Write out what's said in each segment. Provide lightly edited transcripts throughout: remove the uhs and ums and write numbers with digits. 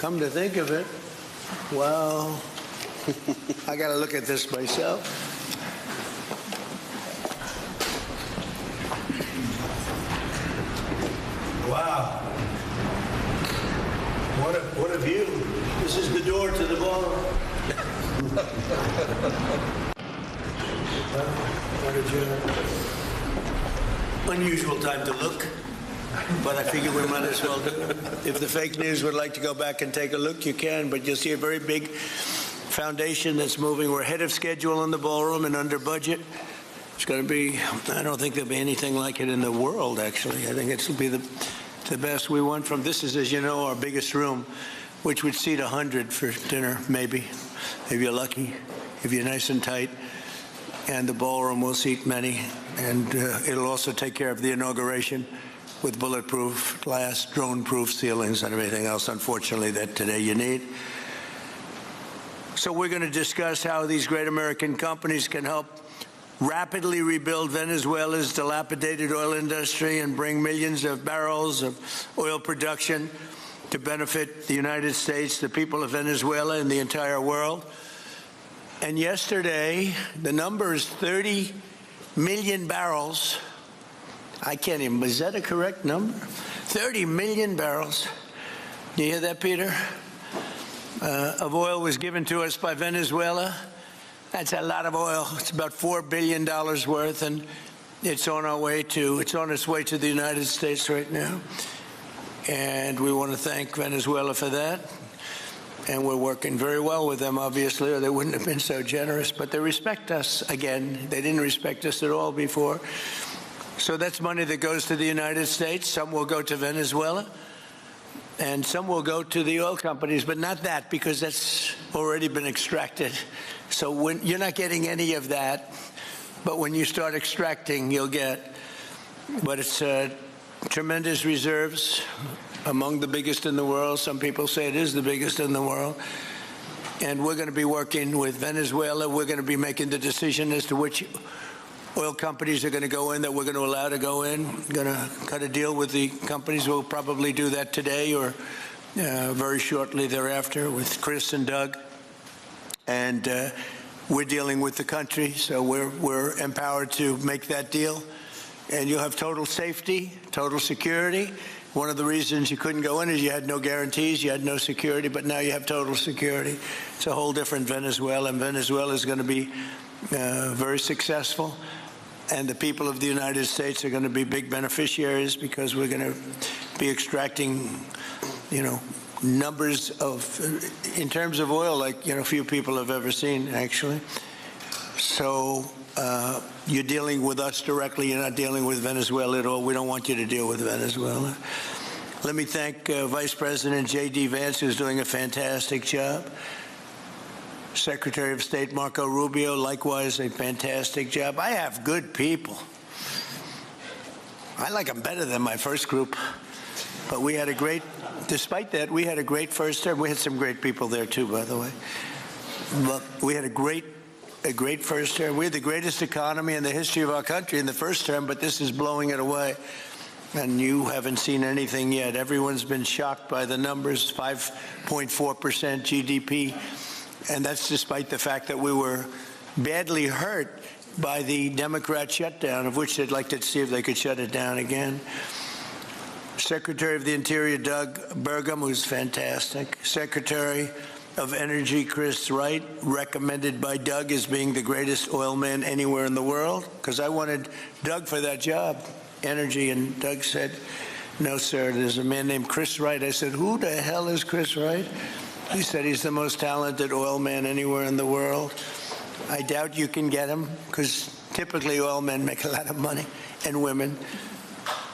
Come to think of it, well, I got to look at this myself. Wow. What a view. This is the door to the ballroom. What a unusual time to look. But I figure we might as well do it. If the fake news would like to go back and take a look, you can. But you'll see a very big foundation that's moving. We're ahead of schedule in the ballroom and under budget. It's going to be, I don't think there'll be anything like it in the world, actually. I think it'll be the best. We went from, this is, as you know, our biggest room, which would seat 100 for dinner, maybe, if you're lucky, if you're nice and tight. And the ballroom will seat many. And it'll also take care of the inauguration with bulletproof glass, drone-proof ceilings, and everything else, unfortunately, that today you need. So we're going to discuss how these great American companies can help rapidly rebuild Venezuela's dilapidated oil industry and bring millions of barrels of oil production to benefit the United States, the people of Venezuela, and the entire world. And yesterday, the number is 30 million barrels. I can't even, is that a correct number? 30 million barrels. Do you hear that, Peter? Of oil was given to us by Venezuela. That's a lot of oil. It's about $4 billion worth, and it's on its way to the United States right now. And we want to thank Venezuela for that. And we're working very well with them, obviously, or they wouldn't have been so generous. But they respect us again. They didn't respect us at all before. So that's money that goes to the United States. Some will go to Venezuela, and some will go to the oil companies, but not that, because that's already been extracted. So when you're not getting any of that, but when you start extracting, you'll get. But it's tremendous reserves, among the biggest in the world. Some people say it is the biggest in the world. And we're going to be working with Venezuela. We're going to be making the decision as to which oil companies are going to go in, that we're going to allow to go in. We're going to cut a deal with the companies. We'll probably do that today or very shortly thereafter with Chris and Doug. And we're dealing with the country, so we're empowered to make that deal. And you'll have total safety, total security. One of the reasons you couldn't go in is you had no guarantees, you had no security, but now you have total security. It's a whole different Venezuela, and Venezuela is going to be very successful. And the people of the United States are going to be big beneficiaries, because we're going to be extracting, numbers of, in terms of oil, like, few people have ever seen, actually. So you're dealing with us directly. You're not dealing with Venezuela at all. We don't want you to deal with Venezuela. Let me thank Vice President J.D. Vance, who's doing a fantastic job. Secretary of State Marco Rubio, likewise, a fantastic job. I have good people. I like them better than my first group. But we had a great, despite that, we had a great first term. We had some great people there, too, by the way. But we had a great first term. We had the greatest economy in the history of our country in the first term, but this is blowing it away. And you haven't seen anything yet. Everyone's been shocked by the numbers, 5.4% GDP. And that's despite the fact that we were badly hurt by the Democrat shutdown, of which they'd like to see if they could shut it down again. Secretary of the Interior, Doug Burgum, who's fantastic. Secretary of Energy, Chris Wright, recommended by Doug as being the greatest oil man anywhere in the world, because I wanted Doug for that job, energy, and Doug said, no, sir, there's a man named Chris Wright. I said, who the hell is Chris Wright? He said he's the most talented oil man anywhere in the world. I doubt you can get him, because typically oil men make a lot of money, and women.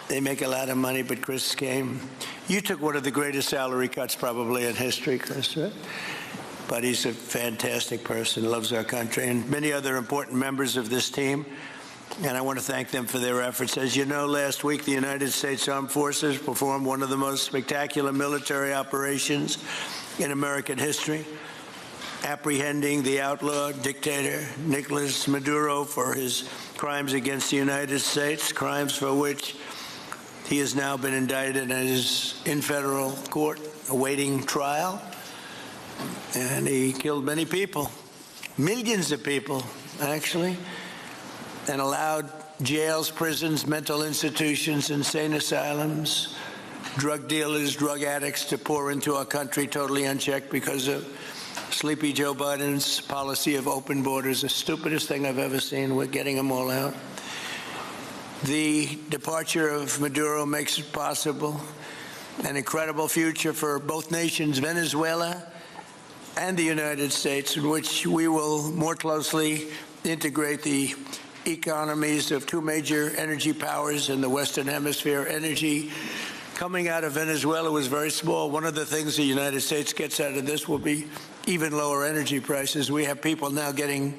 They make a lot of money, but Chris came. You took one of the greatest salary cuts probably in history, Chris, right? But he's a fantastic person, loves our country, and many other important members of this team. And I want to thank them for their efforts. As you know, last week, the United States Armed Forces performed one of the most spectacular military operations in American history, apprehending the outlaw dictator Nicolas Maduro for his crimes against the United States, crimes for which he has now been indicted and is in federal court awaiting trial, and he killed many people, millions of people, actually, and allowed jails, prisons, mental institutions, insane asylums, drug dealers, drug addicts to pour into our country totally unchecked because of sleepy Joe Biden's policy of open borders, the stupidest thing I've ever seen. We're getting them all out. The departure of Maduro makes it possible an incredible future for both nations, Venezuela and the United States, in which we will more closely integrate the economies of two major energy powers in the Western Hemisphere. Energy coming out of Venezuela was very small. One of the things the United States gets out of this will be even lower energy prices. We have people now getting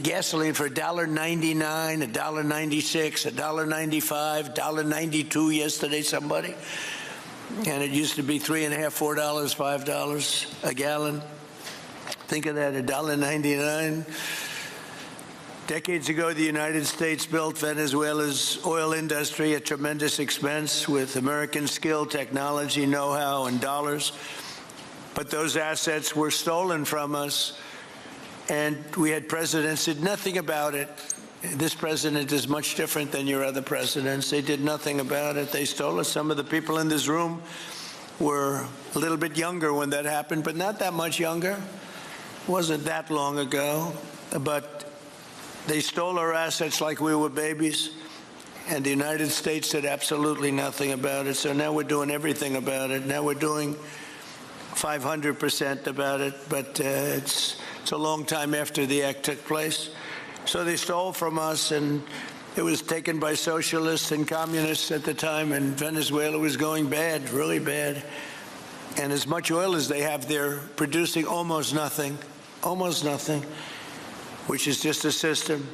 gasoline for $1.99, $1.96, $1.95, $1.92 yesterday, somebody. And it used to be $3.50, $4, $5 a gallon. Think of that, $1.99. Decades ago, the United States built Venezuela's oil industry at tremendous expense with American skill, technology, know-how, and dollars. But those assets were stolen from us, and we had presidents who did nothing about it. This president is much different than your other presidents. They did nothing about it. They stole it. Some of the people in this room were a little bit younger when that happened, but not that much younger. It wasn't that long ago, but they stole our assets like we were babies, and the United States did absolutely nothing about it. So now we're doing everything about it. Now we're doing 500% about it, but it's a long time after the act took place. So they stole from us, and it was taken by socialists and communists at the time, and Venezuela was going bad, really bad. And as much oil as they have, they're producing almost nothing, which is just a system.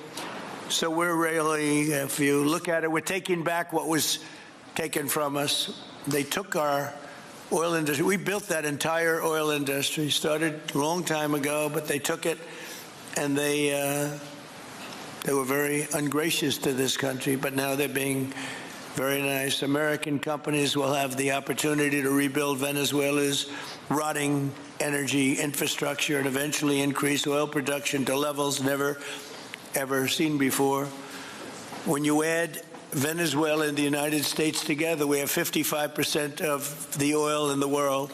So we're really, if you look at it, we're taking back what was taken from us. They took our oil industry. We built that entire oil industry, started a long time ago, but they took it, and they were very ungracious to this country, but now they're being very nice. American companies will have the opportunity to rebuild Venezuela's rotting energy infrastructure and eventually increase oil production to levels never, ever seen before. When you add Venezuela and the United States together, we have 55% of the oil in the world.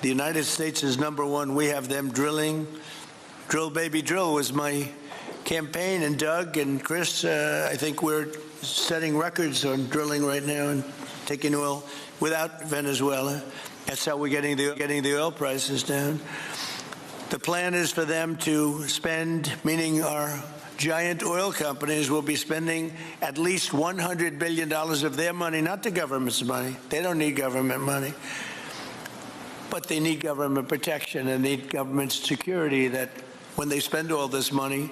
The United States is #1. We have them drilling. Drill, baby, drill was my campaign, and Doug and Chris, I think we're setting records on drilling right now and taking oil without Venezuela. That's how we're getting the oil prices down. The plan is for them to spend, meaning our giant oil companies will be spending at least $100 billion of their money, not the government's money. They don't need government money. But they need government protection and need government security that when they spend all this money,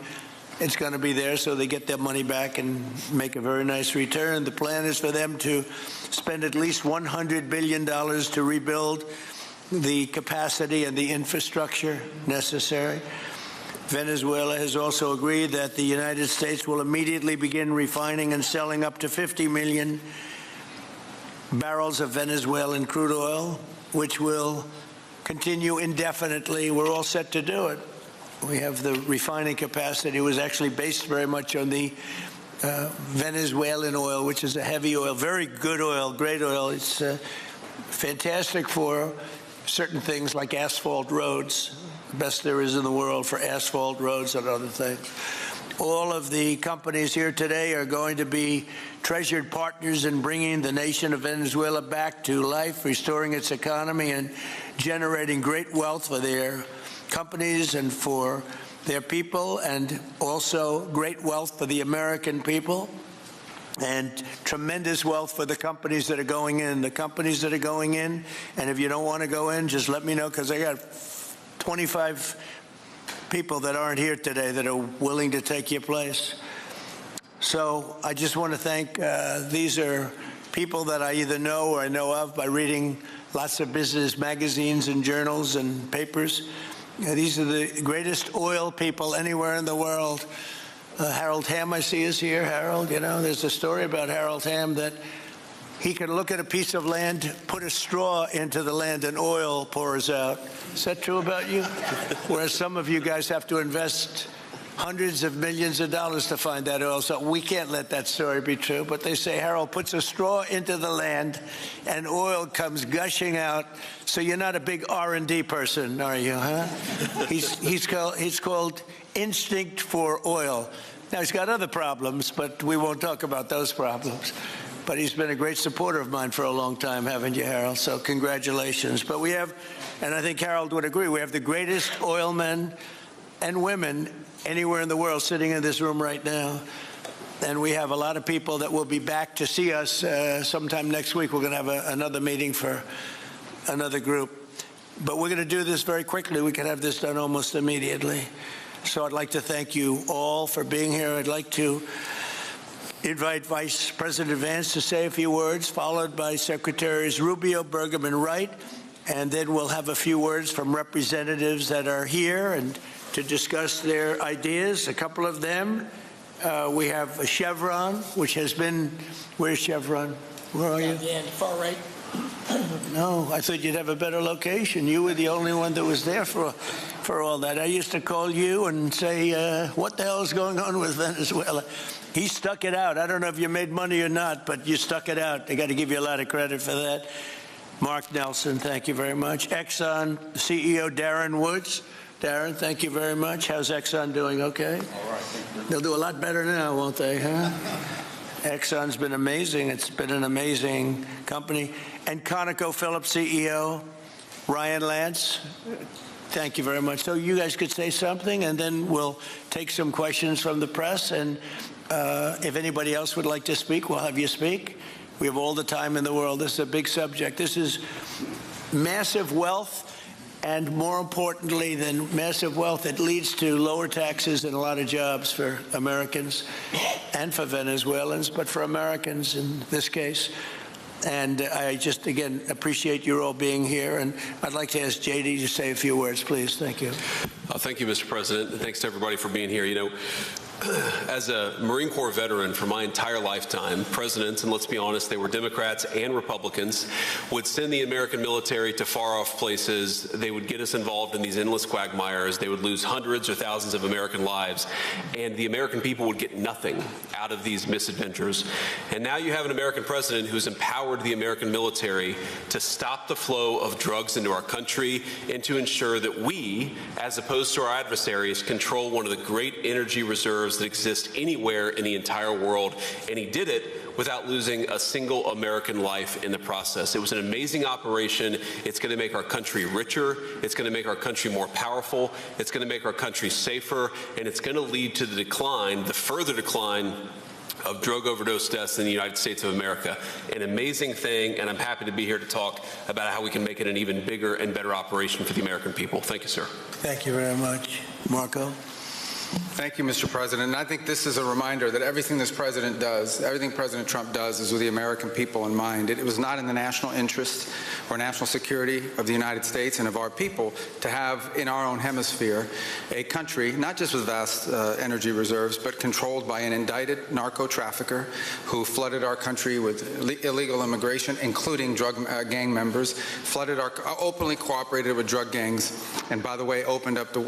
it's going to be there so they get their money back and make a very nice return. The plan is for them to spend at least $100 billion to rebuild the capacity and the infrastructure necessary. Venezuela has also agreed that the United States will immediately begin refining and selling up to 50 million barrels of Venezuelan crude oil, which will continue indefinitely. We're all set to do it. We have the refining capacity. It was actually based very much on the Venezuelan oil, which is a heavy oil, very good oil, great oil. It's fantastic for certain things like asphalt roads, the best there is in the world for asphalt roads and other things. All of the companies here today are going to be treasured partners in bringing the nation of Venezuela back to life, restoring its economy, and generating great wealth for their companies and for their people, and also great wealth for the American people, and tremendous wealth for the companies that are going in. The companies that are going in, and if you don't want to go in, just let me know, because I got 25 people that aren't here today that are willing to take your place. So I just want to thank, these are people that I either know or I know of by reading lots of business magazines and journals and papers. These are the greatest oil people anywhere in the world. Harold Hamm, I see, is here. Harold, you know, there's a story about Harold Hamm that he can look at a piece of land, put a straw into the land, and oil pours out. Is that true about you? Whereas some of you guys have to invest hundreds of millions of dollars to find that oil. So we can't let that story be true. But they say Harold puts a straw into the land and oil comes gushing out. So you're not a big R&D person, are you, huh? He's called instinct for oil. Now, he's got other problems, but we won't talk about those problems. But he's been a great supporter of mine for a long time, haven't you, Harold? So congratulations. But we have, and I think Harold would agree, we have the greatest oil men and women anywhere in the world sitting in this room right now. And we have a lot of people that will be back to see us sometime next week. We're going to have another meeting for another group. But we're going to do this very quickly. We can have this done almost immediately. So I'd like to thank you all for being here. I'd like to invite Vice President Vance to say a few words, followed by Secretaries Rubio, Burgum, and Wright. And then we'll have a few words from representatives that are here and to discuss their ideas, a couple of them. We have a Chevron, which has been, where's Chevron? Where are you? Yeah, far right. No, I thought you'd have a better location. You were the only one that was there for all that. I used to call you and say, what the hell is going on with Venezuela? He stuck it out. I don't know if you made money or not, but you stuck it out. I got to give you a lot of credit for that. Mark Nelson, thank you very much. Exxon CEO Darren Woods. Darren, thank you very much. How's Exxon doing? Okay? All right, thank you. They'll do a lot better now, won't they, huh? Exxon's been amazing. It's been an amazing company. And ConocoPhillips CEO Ryan Lance, thank you very much. So you guys could say something, and then we'll take some questions from the press. And if anybody else would like to speak, we'll have you speak. We have all the time in the world. This is a big subject. This is massive wealth. And more importantly than massive wealth, it leads to lower taxes and a lot of jobs for Americans and for Venezuelans, but for Americans in this case. And I just, again, appreciate you all being here. And I'd like to ask JD to say a few words, please. Thank you. Thank you, Mr. President. And thanks to everybody for being here. You know, as a Marine Corps veteran for my entire lifetime, presidents, and let's be honest, they were Democrats and Republicans, would send the American military to far-off places. They would get us involved in these endless quagmires. They would lose hundreds or thousands of American lives, and the American people would get nothing out of these misadventures. And now you have an American president who's empowered the American military to stop the flow of drugs into our country and to ensure that we, as opposed to our adversaries, control one of the great energy reserves that exist anywhere in the entire world, and he did it without losing a single American life in the process. It was an amazing operation. It's going to make our country richer. It's going to make our country more powerful. It's going to make our country safer, and it's going to lead to the decline, the further decline of drug overdose deaths in the United States of America. An amazing thing, and I'm happy to be here to talk about how we can make it an even bigger and better operation for the American people. Thank you, sir. Thank you very much. Marco? Thank you, Mr. President. And I think this is a reminder that everything this president does, everything President Trump does, is with the American people in mind. It was not in the national interest or national security of the United States and of our people to have in our own hemisphere a country, not just with vast energy reserves, but controlled by an indicted narco trafficker who flooded our country with illegal immigration, including drug gang members, openly cooperated with drug gangs, and by the way,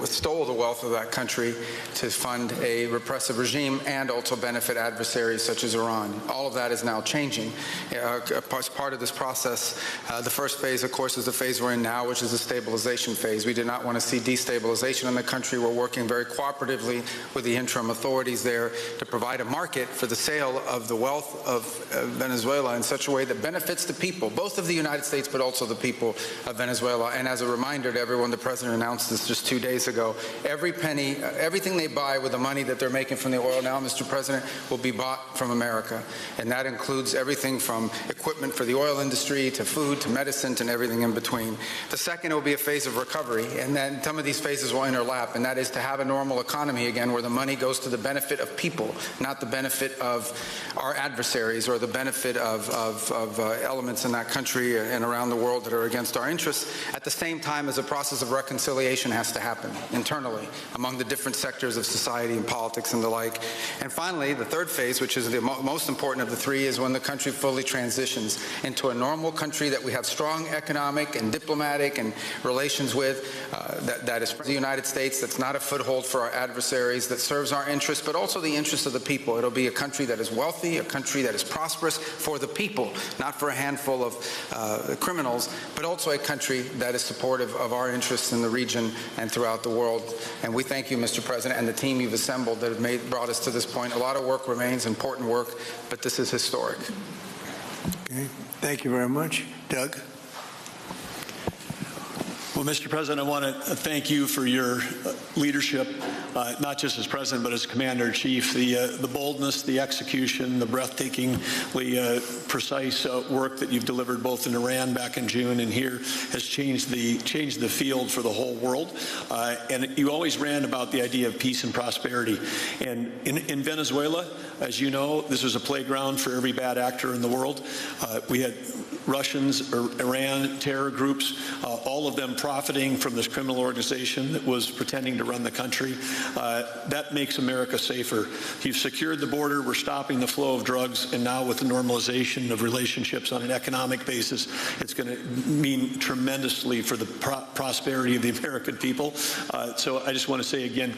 stole the wealth of that country to fund a repressive regime and also benefit adversaries such as Iran. All of that is now changing. As part of this process, the first phase, of course, is the phase we're in now, which is the stabilization phase. We do not want to see destabilization in the country. We're working very cooperatively with the interim authorities there to provide a market for the sale of the wealth of Venezuela in such a way that benefits the people, both of the United States, but also the people of Venezuela. And as a reminder to everyone, the president announced this just 2 days ago. Every penny, everything they buy with the money that they're making from the oil now, Mr. President, will be bought from America. And that includes everything from equipment for the oil industry to food to medicine and everything in between. The second will be a phase of recovery, and then some of these phases will overlap, and that is to have a normal economy again where the money goes to the benefit of people, not the benefit of our adversaries or the benefit of elements in that country and around the world that are against our interests, at the same time as a process of reconciliation has to happen internally among the different sectors sectors of society and politics and the like. And finally, the third phase, which is the most important of the three, is when the country fully transitions into a normal country that we have strong economic and diplomatic and relations with, that is the United States, that's not a foothold for our adversaries, that serves our interests, but also the interests of the people. It'll be a country that is wealthy, a country that is prosperous for the people, not for a handful of criminals, but also a country that is supportive of our interests in the region and throughout the world. And we thank you, Mr. President, and the team you've assembled that have brought us to this point. A lot of work remains, important work, but this is historic. Okay. Thank you very much. Doug? Well, Mr. President, I want to thank you for your leadership, not just as President, but as Commander-in-Chief. The boldness, the execution, the breathtakingly precise work that you've delivered both in Iran back in June and here has changed the field for the whole world. And you always ran about the idea of peace and prosperity. And in Venezuela, as you know, this was a playground for every bad actor in the world. We had Russians, Iran, terror groups, all of them profiting from this criminal organization that was pretending to run the country. That makes America safer. You've secured the border, we're stopping the flow of drugs, and now with the normalization of relationships on an economic basis, it's going to mean tremendously for the prosperity of the American people. So I just want to say again,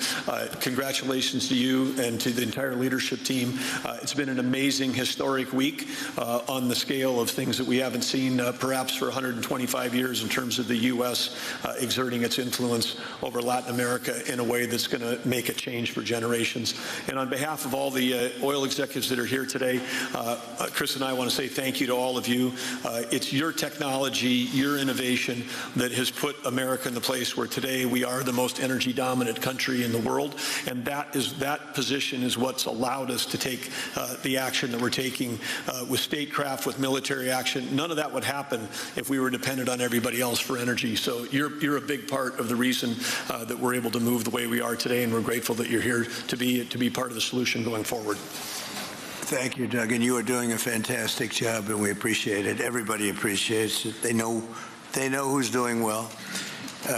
congratulations to you and to the entire leadership team. It's been an amazing, historic week on the scale of things that we haven't seen perhaps for 125 years in terms of the U.S. Exerting its influence over Latin America in a way that's going to make a change for generations. And on behalf of all the oil executives that are here today, Chris and I want to say thank you to all of you. It's your technology, your innovation that has put America in the place where today we are the most energy dominant country in the world. And that position is what's allowed us to take the action that we're taking with statecraft, with military action. None of that would happen if we were dependent on everybody else for energy. So you're a big part of the reason that we're able to move the way we are today, and we're grateful that you're here to be part of the solution going forward. Thank you, Doug, and you are doing a fantastic job, and we appreciate it. Everybody appreciates it. They know who's doing well.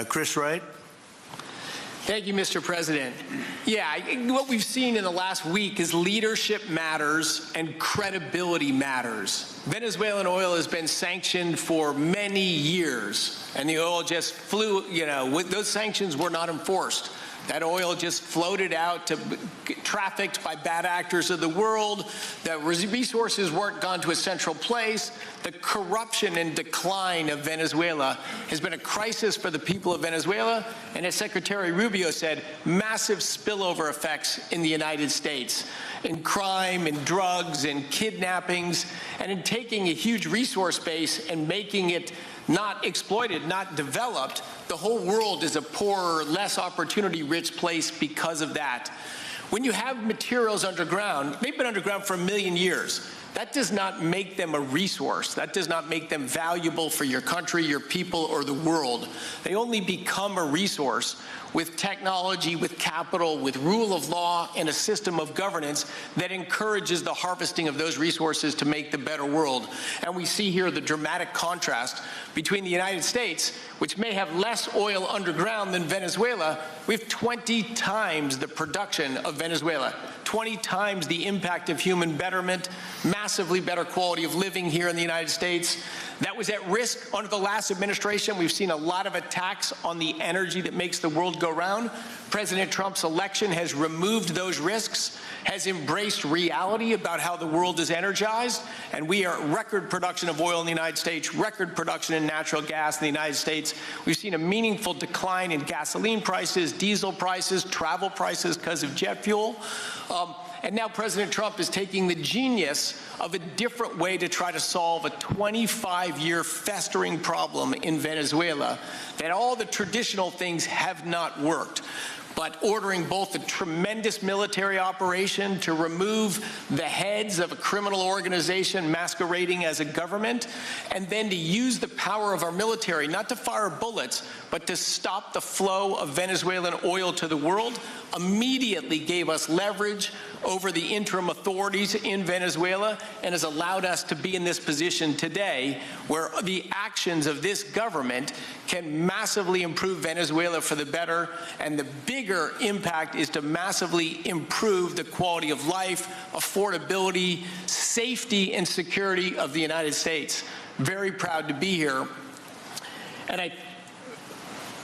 Chris Wright? Thank you, Mr. President. Yeah, what we've seen in the last week is leadership matters and credibility matters. Venezuelan oil has been sanctioned for many years, and the oil just flew, those sanctions were not enforced. That oil just floated out to trafficked by bad actors of the world. The resources weren't gone to a central place. The corruption and decline of Venezuela has been a crisis for the people of Venezuela. And as Secretary Rubio said, massive spillover effects in the United States, in crime, in drugs, in kidnappings, and in taking a huge resource base and making it not exploited, not developed. The whole world is a poorer, less opportunity-rich place because of that. When you have materials underground, they've been underground for 1 million years. That does not make them a resource. That does not make them valuable for your country, your people, or the world. They only become a resource with technology, with capital, with rule of law, and a system of governance that encourages the harvesting of those resources to make the better world. And we see here the dramatic contrast between the United States, which may have less oil underground than Venezuela. We have 20 times the production of Venezuela, 20 times the impact of human betterment, massively better quality of living here in the United States. That was at risk under the last administration. We've seen a lot of attacks on the energy that makes the world go round. President Trump's election has removed those risks, has embraced reality about how the world is energized, and we are at record production of oil in the United States, record production in natural gas in the United States. We've seen a meaningful decline in gasoline prices, diesel prices, travel prices because of jet fuel. And now President Trump is taking the genius of a different way to try to solve a 25-year festering problem in Venezuela, that all the traditional things have not worked. But ordering both a tremendous military operation to remove the heads of a criminal organization masquerading as a government, and then to use the power of our military, not to fire bullets, but to stop the flow of Venezuelan oil to the world, immediately gave us leverage over the interim authorities in Venezuela and has allowed us to be in this position today where the actions of this government can massively improve Venezuela for the better, and the bigger impact is to massively improve the quality of life, affordability, safety, and security of the United States. Very proud to be here. And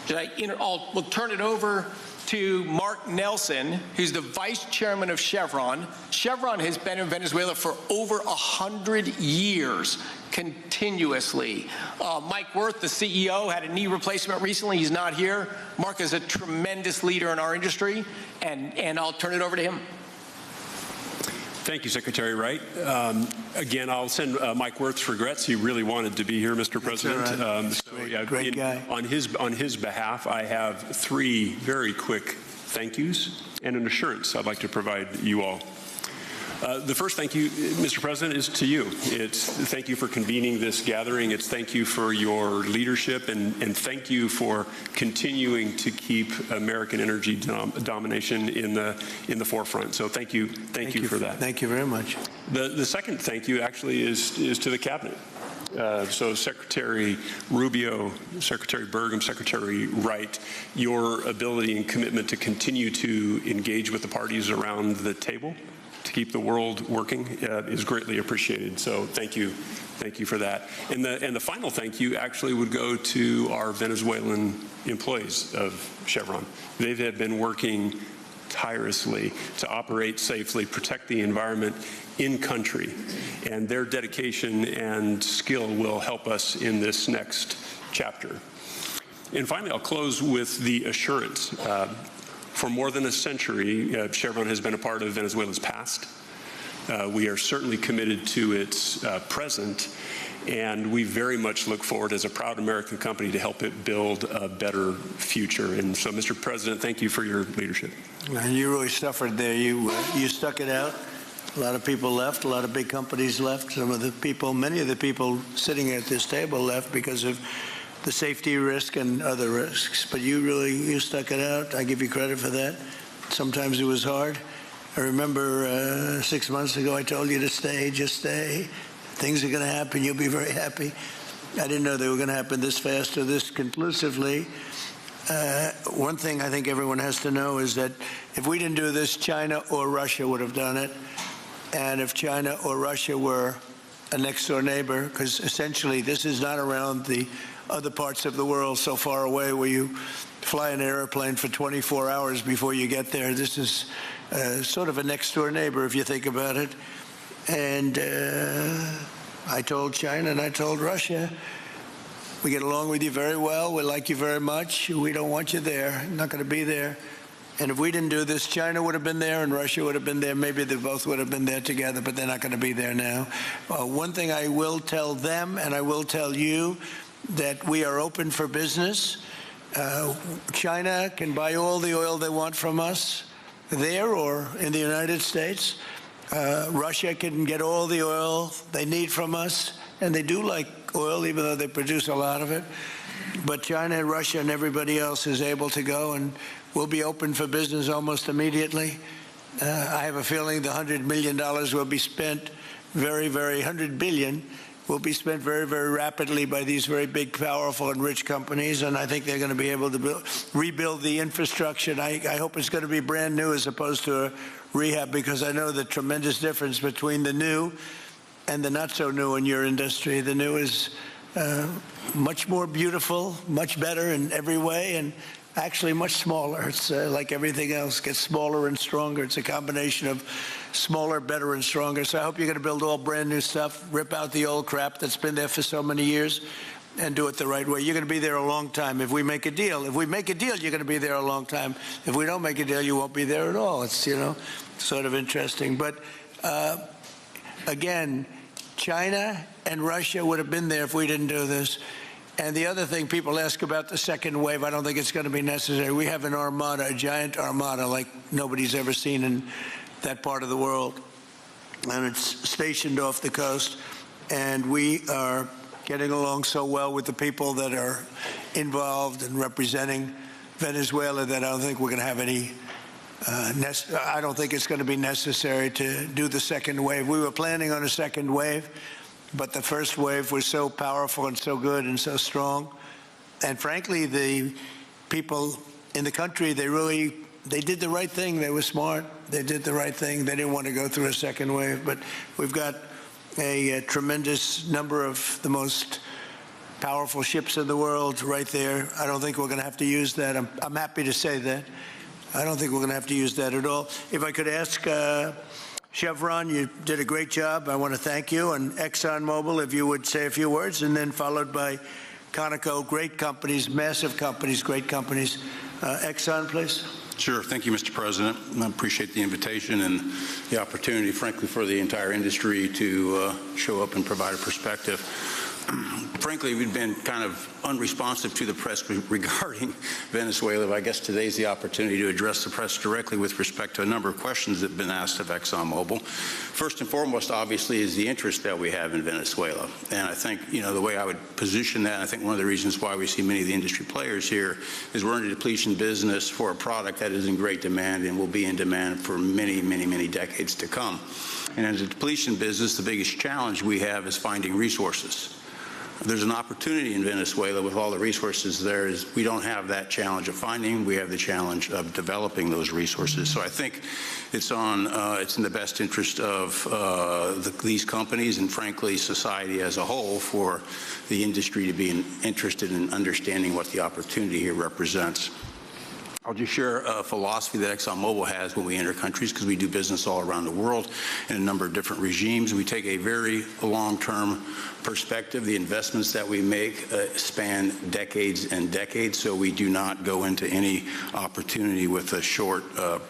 we'll turn it over to Mark Nelson, who's the vice chairman of Chevron. Chevron has been in Venezuela for over 100 years, continuously. Mike Wirth, the CEO, had a knee replacement recently. He's not here. Mark is a tremendous leader in our industry, and I'll turn it over to him. Thank you, Secretary Wright. Again, I'll send Mike Wirth's regrets. He really wanted to be here, Mr. President. Right. Great guy. On his behalf, I have 3 very quick thank yous and an assurance I'd like to provide you all. The first thank you, Mr. President, is to you. It's thank you for convening this gathering. It's thank you for your leadership, and thank you for continuing to keep American energy domination in the forefront. So thank you for that. Thank you very much. The second thank you actually is to the cabinet. So Secretary Rubio, Secretary Burgum, Secretary Wright, your ability and commitment to continue to engage with the parties around the table to keep the world working is greatly appreciated. So thank you for that. And the final thank you actually would go to our Venezuelan employees of Chevron. They have been working tirelessly to operate safely, protect the environment in country, and their dedication and skill will help us in this next chapter. And finally, I'll close with the assurance. For more than a century, Chevron has been a part of Venezuela's past. We are certainly committed to its present, and we very much look forward as a proud American company to help it build a better future. And so, Mr. President, thank you for your leadership. You really suffered there. You stuck it out. A lot of people left. A lot of big companies left. Many of the people sitting at this table left because of the safety risk and other risks. But you stuck it out. I give you credit for that. Sometimes it was hard. I remember 6 months ago I told you to stay, just stay. Things are going to happen. You'll be very happy. I didn't know they were going to happen this fast or this conclusively. One thing I think everyone has to know is that if we didn't do this, China or Russia would have done it. And if China or Russia were a next-door neighbor, because essentially this is not around the other parts of the world so far away where you fly an airplane for 24 hours before you get there. This is sort of a next-door neighbor if you think about it. And I told China and I told Russia, we get along with you very well. We like you very much. We don't want you there. Not going to be there. And if we didn't do this, China would have been there and Russia would have been there. Maybe they both would have been there together, but they're not going to be there now. One thing I will tell them, and I will tell you, that we are open for business. China can buy all the oil they want from us there or in the United States. Russia can get all the oil they need from us, and they do like oil, even though they produce a lot of it. But China, Russia, and everybody else is able to go, and we'll be open for business almost immediately. I have a feeling the $100 million will be spent $100 billion will be spent very, very rapidly by these very big, powerful, and rich companies, and I think they're going to be able to rebuild the infrastructure. And I hope it's going to be brand new as opposed to a rehab, because I know the tremendous difference between the new and the not so new in your industry. The new is much more beautiful, much better in every way, and actually much smaller. It's like everything else, gets smaller and stronger. It's a combination of smaller, better, and stronger. So I hope you're going to build all brand new stuff, rip out the old crap that's been there for so many years, and do it the right way. You're going to be there a long time if we make a deal. If we make a deal, you're going to be there a long time. If we don't make a deal, you won't be there at all. It's, sort of interesting. But again, China and Russia would have been there if we didn't do this. And the other thing people ask about the second wave, I don't think it's going to be necessary. We have an armada, a giant armada like nobody's ever seen in that part of the world. And it's stationed off the coast. And we are getting along so well with the people that are involved and representing Venezuela that I don't think we're going to have any I don't think it's going to be necessary to do the second wave. We were planning on a second wave, but the first wave was so powerful and so good and so strong. And frankly, the people in the country, they did the right thing. They were smart. They did the right thing. They didn't want to go through a second wave. But we've got a tremendous number of the most powerful ships in the world right there. I don't think we're going to have to use that. I'm happy to say that. I don't think we're going to have to use that at all. If I could ask Chevron, you did a great job. I want to thank you. And ExxonMobil, if you would say a few words, and then followed by Conoco, great companies, massive companies, great companies. Exxon, please. Sure. Thank you, Mr. President. I appreciate the invitation and the opportunity, frankly, for the entire industry to show up and provide a perspective. Frankly, we've been kind of unresponsive to the press regarding Venezuela. I guess today's the opportunity to address the press directly with respect to a number of questions that have been asked of ExxonMobil. First and foremost, obviously, is the interest that we have in Venezuela. And I think, the way I would position that, I think one of the reasons why we see many of the industry players here is we're in a depletion business for a product that is in great demand and will be in demand for many, many, many decades to come. And as a depletion business, the biggest challenge we have is finding resources. There's an opportunity in Venezuela with all the resources there is we don't have that challenge of finding. We have the challenge of developing those resources. So I think it's in the best interest of these companies and, frankly, society as a whole for the industry to be interested in understanding what the opportunity here represents. I'll just share a philosophy that ExxonMobil has when we enter countries, because we do business all around the world in a number of different regimes. We take a very long-term perspective. The investments that we make span decades and decades, so we do not go into any opportunity with a short-term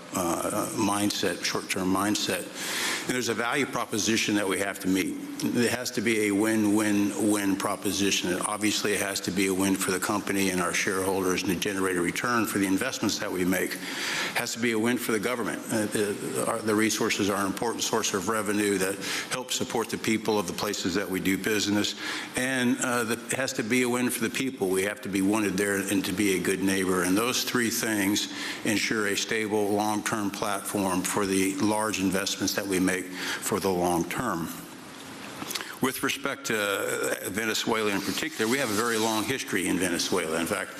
mindset. And there's a value proposition that we have to meet. It has to be a win-win-win proposition. And obviously, it has to be a win for the company and our shareholders and to generate a return for the investments that we make. It has to be a win for the government. The resources are an important source of revenue that helps support the people of the places that we do business. And it has to be a win for the people. We have to be wanted there and to be a good neighbor. And those three things ensure a stable, long-term platform for the large investments that we make for the long term. With respect to Venezuela in particular, we have a very long history in Venezuela. In fact,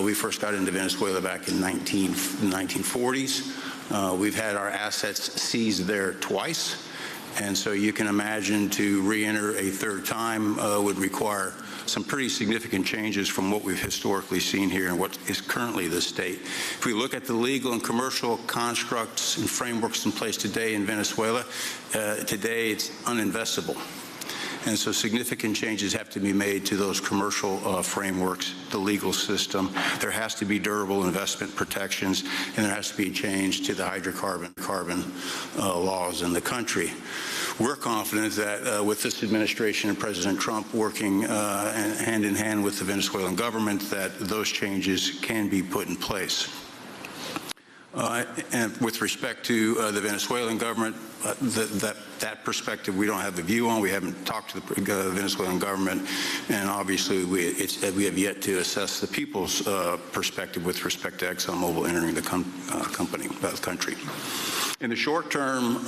we first got into Venezuela back in the 1940s. We've had our assets seized there twice. And so you can imagine to re-enter a third time would require some pretty significant changes from what we've historically seen here and what is currently the state. If we look at the legal and commercial constructs and frameworks in place today in Venezuela, today it's uninvestable. And so significant changes have to be made to those commercial frameworks, the legal system. There has to be durable investment protections, and there has to be a change to the hydrocarbon laws in the country. We're confident that with this administration and President Trump working hand in hand with the Venezuelan government, that those changes can be put in place. And with respect to the Venezuelan government, that perspective we don't have a view on. We haven't talked to the Venezuelan government, and obviously we have yet to assess the people's perspective with respect to ExxonMobil entering the country. In the short term,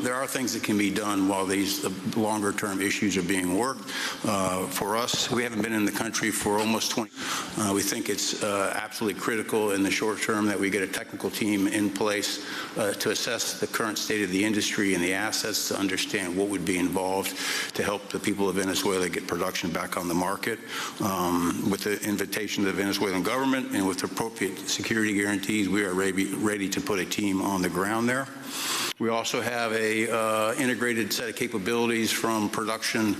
there are things that can be done while these longer-term issues are being worked. For us, we haven't been in the country for almost 20 years. We think it's absolutely critical in the short term that we get a technical team in place to assess the current state of the industry and the assets to understand what would be involved to help the people of Venezuela get production back on the market. With the invitation of the Venezuelan government and with appropriate security guarantees, we are ready to put a team on the ground there. We also have a integrated set of capabilities from production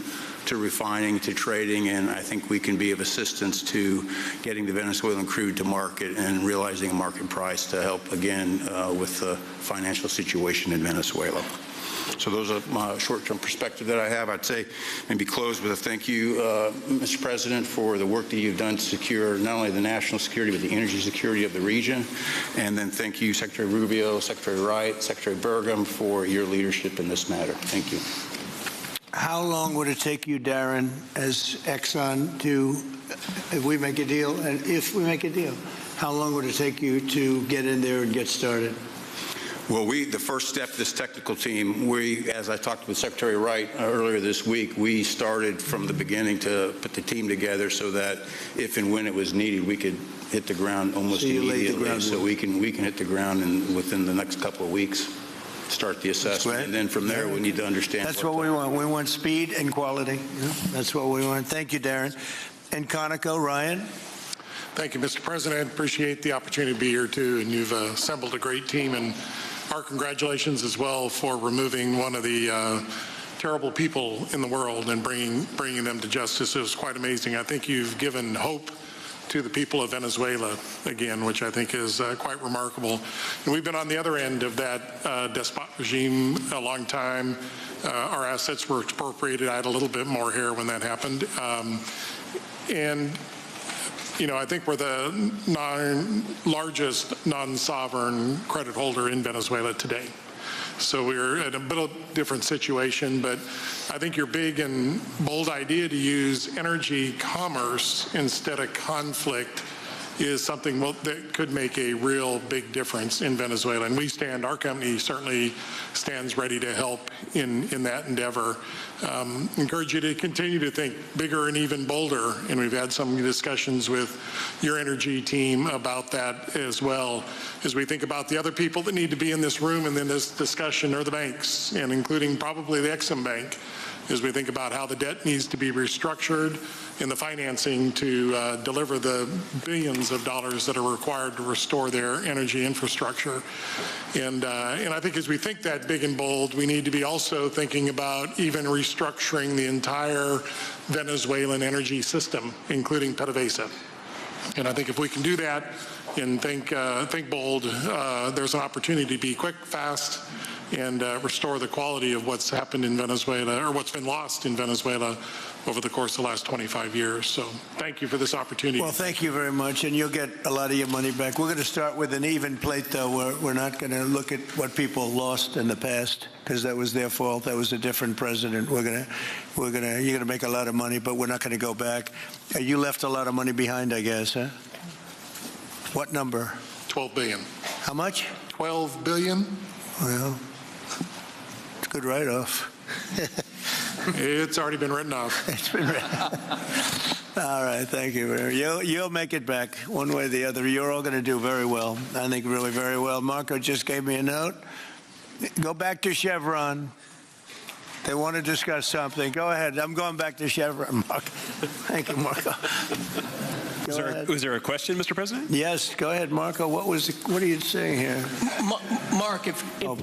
to refining to trading, and I think we can be of assistance to getting the Venezuelan crude to market and realizing a market price to help, again, with the financial situation in Venezuela. So those are my short-term perspective that I have. I'd say maybe close with a thank you, Mr. President, for the work that you've done to secure not only the national security, but the energy security of the region. And then thank you, Secretary Rubio, Secretary Wright, Secretary Burgum, for your leadership in this matter. Thank you. How long would it take you, Darren, as Exxon to, if we make a deal, and if we make a deal, how long would it take you to get in there and get started? Well, the first step, this technical team, as I talked with Secretary Wright earlier this week, we started from the beginning to put the team together so that if and when it was needed, we could hit the ground almost immediately. So we can hit the ground within the next couple of weeks, start the assessment, and then from there we need to understand. That's what we want. We want speed and quality. Yeah, that's what we want. Thank you, Darren. And Conoco, Ryan. Thank you, Mr. President. I appreciate the opportunity to be here, too, and you've assembled a great team. And our congratulations as well for removing one of the terrible people in the world and bringing them to justice. It was quite amazing. I think you've given hope to the people of Venezuela again, which I think is quite remarkable. And we've been on the other end of that despot regime a long time. Our assets were expropriated. I had a little bit more hair when that happened. You know, I think we're the largest non-sovereign credit holder in Venezuela today. So we're in a bit of a different situation, but I think your big and bold idea to use energy commerce instead of conflict is something that could make a real big difference in Venezuela. And our company certainly stands ready to help in that endeavor. Encourage you to continue to think bigger and even bolder. And we've had some discussions with your energy team about that as well. As we think about the other people that need to be in this room and in this discussion are the banks, and including probably the Exim Bank, as we think about how the debt needs to be restructured and the financing to deliver the billions of dollars that are required to restore their energy infrastructure. And I think as we think that big and bold, we need to be also thinking about even restructuring the entire Venezuelan energy system, including PDVSA. And I think if we can do that and think bold, there's an opportunity to be quick, fast, and restore the quality of what's happened in Venezuela, or what's been lost in Venezuela over the course of the last 25 years. So thank you for this opportunity. Well, thank you very much, and you'll get a lot of your money back. We're going to start with an even plate, though. We're not going to look at what people lost in the past, because that was their fault. That was a different president. You're going to make a lot of money, but we're not going to go back. You left a lot of money behind, I guess, huh? What number? 12 billion. How much? 12 billion. Well, it's a good write-off. It's already been written off. It's been written. All right, thank you. You'll make it back one way or the other. You're all going to do very well. I think really very well. Marco just gave me a note. Go back to Chevron. They want to discuss something. Go ahead. I'm going back to Chevron, Marco. Thank you, Marco. Was there a question, Mr. President? Yes, go ahead, Marco. What are you saying here? Mark, if you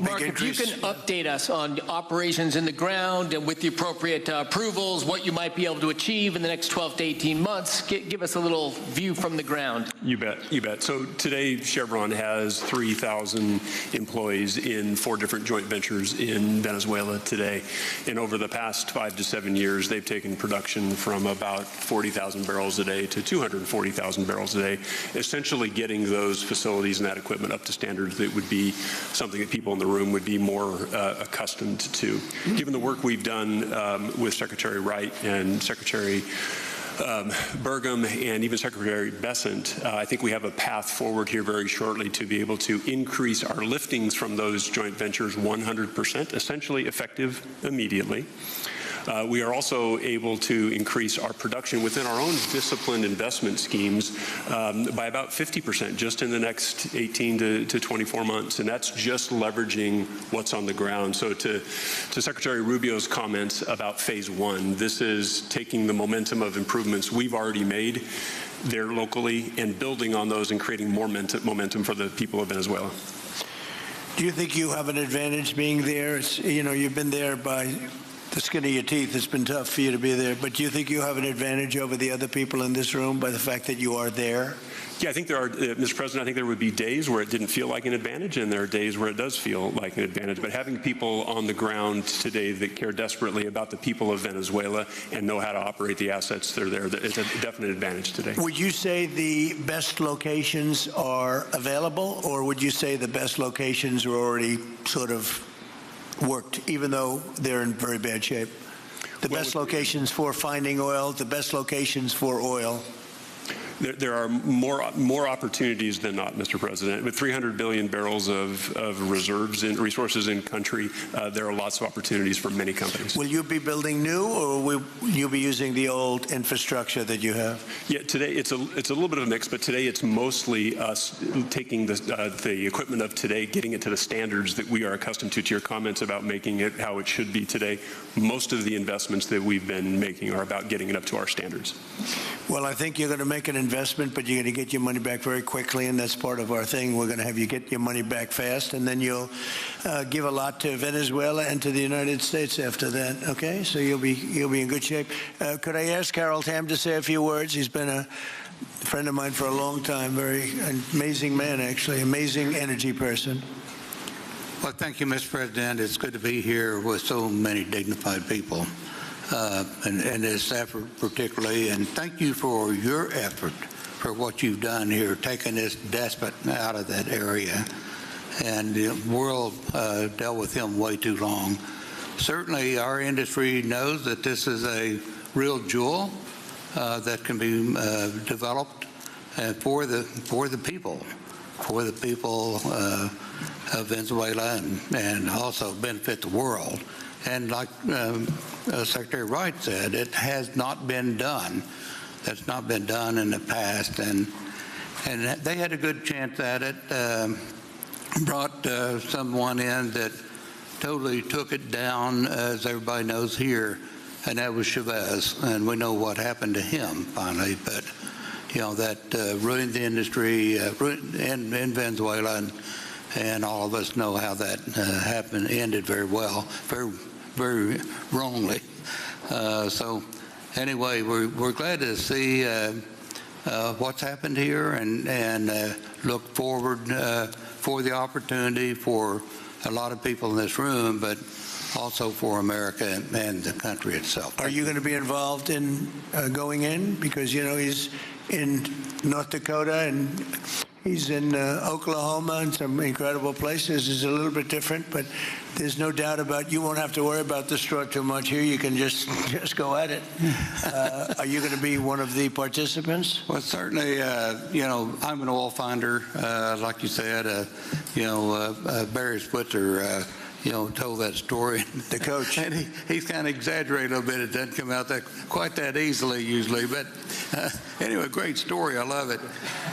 can update us on operations in the ground and with the appropriate approvals, what you might be able to achieve in the next 12 to 18 months, give us a little view from the ground. You bet, you bet. So today, Chevron has 3,000 employees in 4 different joint ventures in Venezuela today. And over the past 5 to 7 years, they've taken production from about 40,000 barrels a day to 240,000 barrels a day, essentially getting those facilities and that equipment up to standards that would be something that people in the room would be more accustomed to. Given the work we've done with Secretary Wright and Secretary Burgum and even Secretary Bessent, I think we have a path forward here very shortly to be able to increase our liftings from those joint ventures 100%, essentially effective immediately. We are also able to increase our production within our own disciplined investment schemes by about 50% just in the next 18 to 24 months, and that's just leveraging what's on the ground. So to Secretary Rubio's comments about phase 1, this is taking the momentum of improvements we've already made there locally and building on those and creating more momentum for the people of Venezuela. Do you think you have an advantage being there? You've been there by the skin of your teeth. It's been tough for you to be there, but do you think you have an advantage over the other people in this room by the fact that you are there? Yeah, I think there are, Mr. President, I think there would be days where it didn't feel like an advantage, and there are days where it does feel like an advantage. But having people on the ground today that care desperately about the people of Venezuela and know how to operate the assets that are there, it's a definite advantage today. Would you say the best locations are available, or would you say the best locations are already sort of worked, even though they're in very bad shape? The best locations for finding oil, the best locations for oil. There are more opportunities than not, Mr. President. With 300 billion barrels of reserves and resources in country, there are lots of opportunities for many companies. Will you be building new, or will you be using the old infrastructure that you have? Yeah, today it's a little bit of a mix, but today it's mostly us taking the equipment of today, getting it to the standards that we are accustomed to. To your comments about making it how it should be today, most of the investments that we've been making are about getting it up to our standards. Well, I think you're going to make an investment, but you're going to get your money back very quickly, and that's part of our thing. We're going to have you get your money back fast, and then you'll give a lot to Venezuela and to the United States after that. Okay, so you'll be in good shape. Could I ask Harold Hamm to say a few words? He's been a friend of mine for a long time. Very amazing man, actually, amazing energy person. Well, thank you, Mr. President. It's good to be here with so many dignified people. And this effort particularly, and thank you for your effort for what you've done here, taking this despot out of that area. And the world dealt with him way too long. Certainly our industry knows that this is a real jewel that can be developed for the people of Venezuela, and also benefit the world. And like Secretary Wright said, it has not been done. That's not been done in the past, and they had a good chance at it. Brought someone in that totally took it down, as everybody knows here, and that was Chavez. And we know what happened to him finally. But you know that ruined the industry in Venezuela, and all of us know how that happened. Ended very well, very wrongly. So anyway, we're glad to see what's happened here, and look forward for the opportunity for a lot of people in this room, but also for America and the country itself. Are you going to be involved in going in? Because, you know, he's in North Dakota and he's in Oklahoma and some incredible places. It's a little bit different, but there's no doubt about you won't have to worry about the straw too much here. You can just go at it. Are you going to be one of the participants? Well, certainly, you know, I'm an oil finder, like you said. You know, Barry Switzer, you know, told that story. The coach. And he's kind of exaggerated a little bit. It doesn't come out quite that easily usually. But anyway, great story. I love it.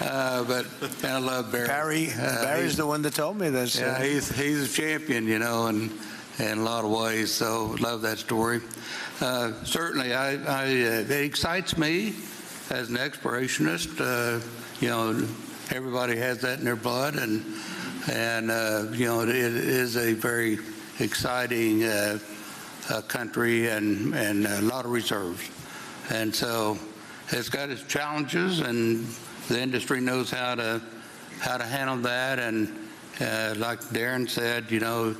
And I love Barry. Barry's the one that told me this. Yeah, he's a champion, you know, in a lot of ways. So love that story. Certainly, it excites me as an explorationist. You know, everybody has that in their blood, and you know, it is a very exciting country and a lot of reserves. And so it's got its challenges, and the industry knows how to handle that. And like Darren said, you know,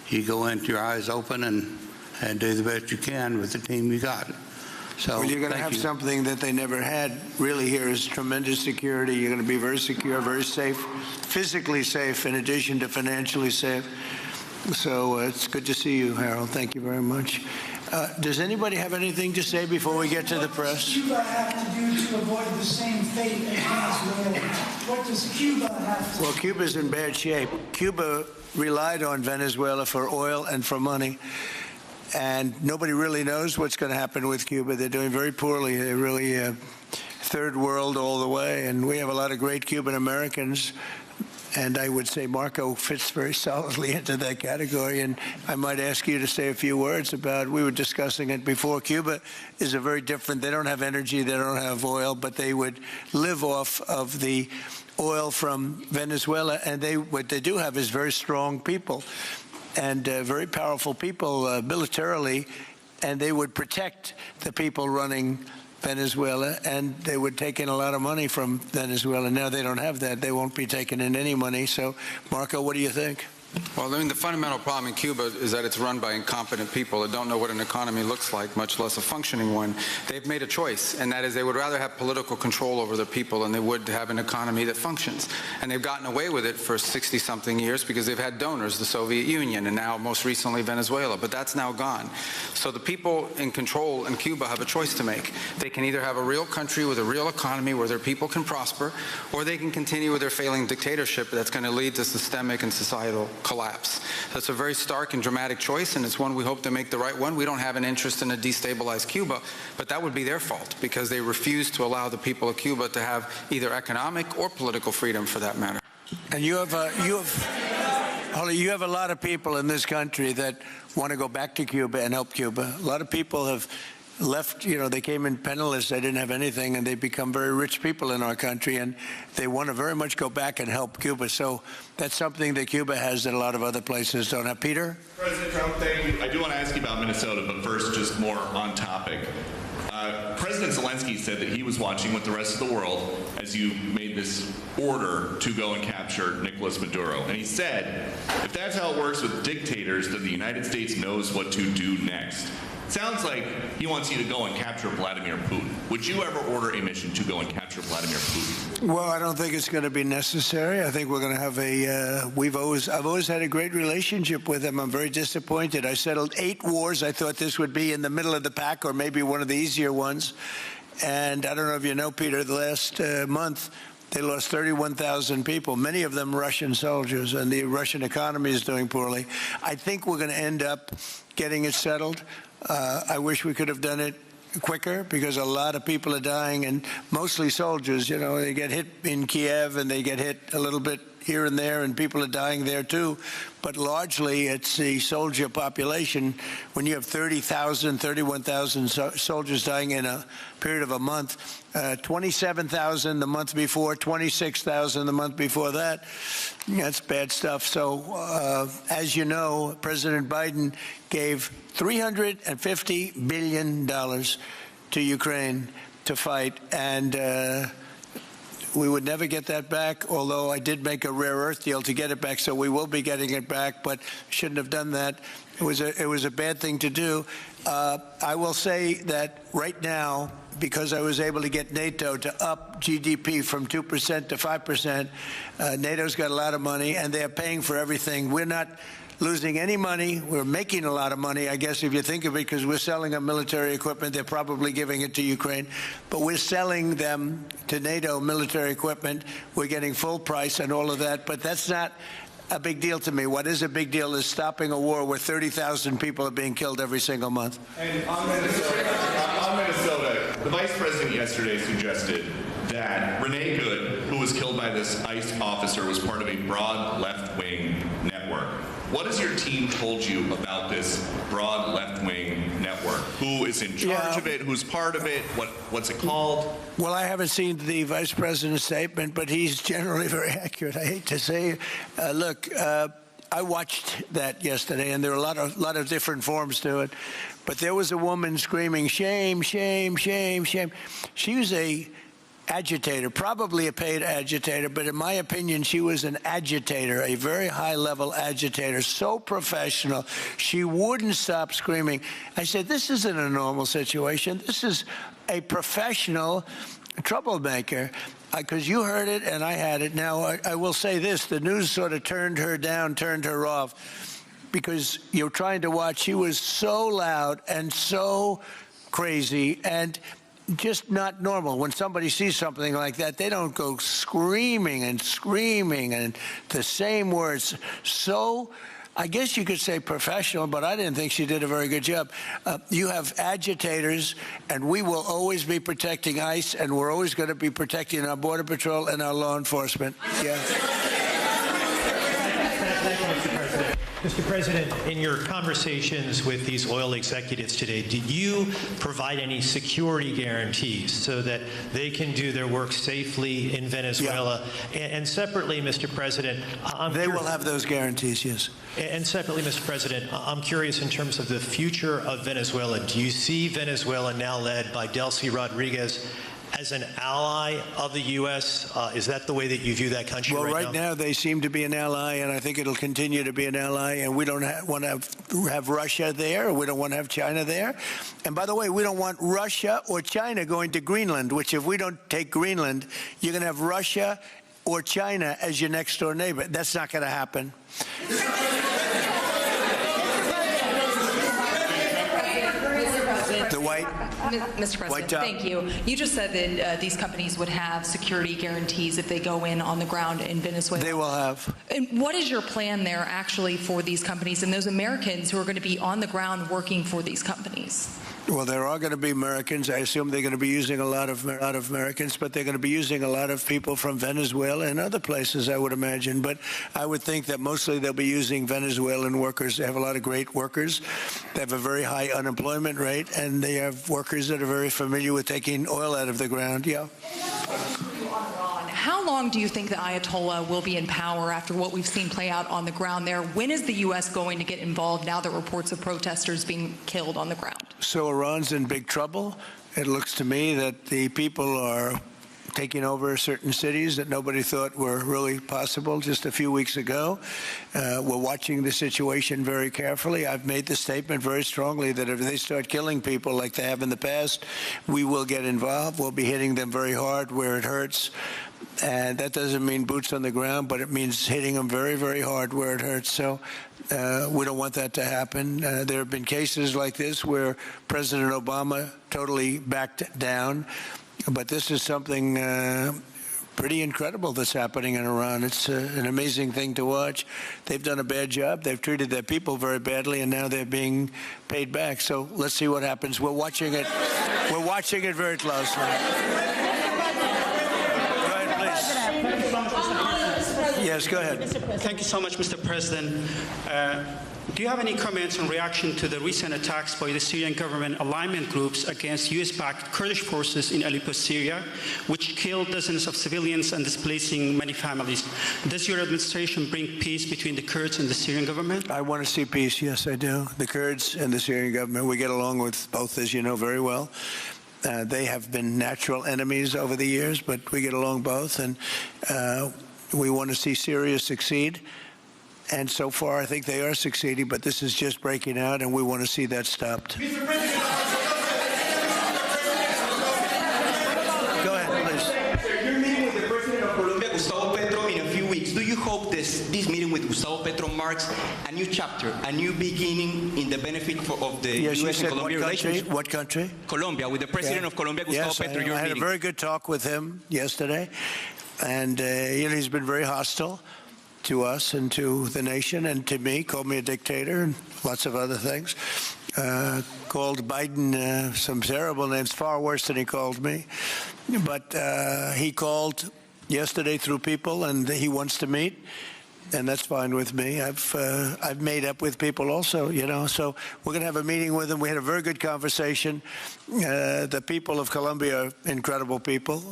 you go into your eyes open and do the best you can with the team you got. So, well, you're going to have something that they never had really here is tremendous security. You're going to be very secure, very safe, physically safe, in addition to financially safe. So it's good to see you, Harold. Thank you very much. Does anybody have anything to say before we get to the press? What does Cuba have to do to avoid the same fate as Venezuela? What does Cuba have to do? Well, Cuba's in bad shape. Cuba relied on Venezuela for oil and for money. And nobody really knows what's going to happen with Cuba. They're doing very poorly. They're really third world all the way. And we have a lot of great Cuban Americans. And I would say Marco fits very solidly into that category. And I might ask you to say a few words about, we were discussing it before, Cuba is a very different, they don't have energy, they don't have oil, but they would live off of the oil from Venezuela. And what they do have is very strong people. And very powerful people militarily, and they would protect the people running Venezuela, and they would take in a lot of money from Venezuela. Now they don't have that. They won't be taking in any money. So, Marco, what do you think? Well, I mean, the fundamental problem in Cuba is that it's run by incompetent people that don't know what an economy looks like, much less a functioning one. They've made a choice, and that is they would rather have political control over their people than they would have an economy that functions. And they've gotten away with it for 60-something years because they've had donors, the Soviet Union, and now most recently Venezuela, but that's now gone. So the people in control in Cuba have a choice to make. They can either have a real country with a real economy where their people can prosper, or they can continue with their failing dictatorship that's going to lead to systemic and societal collapse. That's a very stark and dramatic choice, and it's one we hope to make the right one. We don't have an interest in a destabilized Cuba, but that would be their fault because they refuse to allow the people of Cuba to have either economic or political freedom, for that matter. And you have a lot of people in this country that want to go back to Cuba and help Cuba. A lot of people have left, they came in penniless, they didn't have anything, and they become very rich people in our country, and they want to very much go back and help Cuba. So that's something that Cuba has that a lot of other places don't have. Peter? President Trump, thank you. I do want to ask you about Minnesota, but first, just more on topic. President Zelensky said that he was watching with the rest of the world as you made this order to go and capture Nicolas Maduro. And he said, if that's how it works with dictators, then the United States knows what to do next. Sounds like he wants you to go and capture Vladimir Putin. Would you ever order a mission to go and capture Vladimir Putin? Well, I don't think it's going to be necessary. I think we're going to have I've always had a great relationship with him. I'm very disappointed. I settled 8 wars. I thought this would be in the middle of the pack or maybe one of the easier ones. And I don't know if you know, Peter, the last month, they lost 31,000 people, many of them Russian soldiers, and the Russian economy is doing poorly. I think we're going to end up getting it settled. I wish we could have done it quicker because a lot of people are dying, and mostly soldiers. They get hit in Kiev and they get hit a little bit here and there, and people are dying there too. But largely it's the soldier population. When you have 30,000, 31,000 soldiers dying in a period of a month, 27,000 the month before, 26,000 the month before that, that's bad stuff. So as you know, President Biden gave $350 billion to Ukraine to fight, and we would never get that back, although I did make a rare earth deal to get it back, so we will be getting it back, but shouldn't have done that. It was a bad thing to do. I will say that right now, because I was able to get NATO to up GDP from 2% to 5%, NATO's got a lot of money, and they're paying for everything. We're not losing any money. We're making a lot of money, I guess, if you think of it, because we're selling them military equipment. They're probably giving it to Ukraine. But we're selling them to NATO military equipment. We're getting full price and all of that. But that's not a big deal to me. What is a big deal is stopping a war where 30,000 people are being killed every single month. And on Minnesota, the vice president yesterday suggested that Renee Good, who was killed by this ICE officer, was part of a broad left-wing network. What has your team told you about this broad left-wing network? Who is in charge of it? Who's part of it? What's it called? Well, I haven't seen the vice president's statement, but he's generally very accurate. I hate to say, look, I watched that yesterday, and there are a lot of different forms to it. But there was a woman screaming, "Shame, shame, shame, shame." She was a agitator, probably a paid agitator, but in my opinion, she was an agitator, a very high-level agitator, so professional. She wouldn't stop screaming. I said, this isn't a normal situation. This is a professional troublemaker, because you heard it and I had it. Now, I will say this. The news sort of turned her down, turned her off, because you're trying to watch. She was so loud and so crazy and just not normal. When somebody sees something like that, they don't go screaming and the same words. So I guess you could say professional, but I didn't think she did a very good job. You have agitators, and we will always be protecting ICE, and we're always going to be protecting our Border Patrol and our law enforcement. Yeah. Mr. President, in your conversations with these oil executives today, did you provide any security guarantees so that they can do their work safely in Venezuela? Yeah. And separately, Mr. President, they will have those guarantees, yes. And separately, Mr. President, I'm curious in terms of the future of Venezuela. Do you see Venezuela now led by Delcy Rodriguez as an ally of the U.S.? Is that the way that you view that country well, right right now they seem to be an ally, and I think it'll continue to be an ally, and we don't want to have Russia there. We don't want to have China there. And by the way, we don't want Russia or China going to Greenland, which if we don't take Greenland, you're going to have Russia or China as your next door neighbor. That's not going to happen. Mr. President, thank you. You just said that these companies would have security guarantees if they go in on the ground in Venezuela. They will have. And what is your plan there actually for these companies and those Americans who are going to be on the ground working for these companies? Well, there are going to be Americans. I assume they're going to be using a lot of Americans, but they're going to be using a lot of people from Venezuela and other places, I would imagine. But I would think that mostly they'll be using Venezuelan workers. They have a lot of great workers. They have a very high unemployment rate, and they have workers that are very familiar with taking oil out of the ground. Yeah. How long do you think the Ayatollah will be in power after what we've seen play out on the ground there? When is the U.S. going to get involved now that reports of protesters being killed on the ground? So Iran's in big trouble. It looks to me that the people are taking over certain cities that nobody thought were really possible just a few weeks ago. We're watching the situation very carefully. I've made the statement very strongly that if they start killing people like they have in the past, we will get involved. We'll be hitting them very hard where it hurts. And that doesn't mean boots on the ground, but it means hitting them very, very hard where it hurts. So we don't want that to happen. There have been cases like this where President Obama totally backed down. But this is something pretty incredible that's happening in Iran. It's an amazing thing to watch. They've done a bad job. They've treated their people very badly, and now they're being paid back. So let's see what happens. We're watching it. We're watching it very closely. Yes, go ahead. Thank you so much, Mr. President. Do you have any comments in reaction to the recent attacks by the Syrian government alignment groups against U.S.-backed Kurdish forces in Aleppo, Syria, which killed dozens of civilians and displacing many families? Does your administration bring peace between the Kurds and the Syrian government? I want to see peace, yes, I do. The Kurds and the Syrian government, we get along with both, as you know very well. They have been natural enemies over the years, but we get along both, and we want to see Syria succeed. And so far, I think they are succeeding, but this is just breaking out, and we want to see that stopped. Go ahead, please. You're meeting with the President of Colombia, Gustavo Petro, in a few weeks. Do you hope this meeting with Gustavo Petro marks a new chapter, a new beginning in the benefit of the U.S. and Colombia relationship? What country? Colombia, with the President of Colombia, Gustavo Petro. I had a very good talk with him yesterday, and he's been very hostile to us and to the nation and to me, called me a dictator and lots of other things. Called Biden some terrible names, far worse than he called me. But he called yesterday through people, and he wants to meet, and that's fine with me. I've made up with people also, you know. So we're going to have a meeting with him. We had a very good conversation. The people of Colombia are incredible people.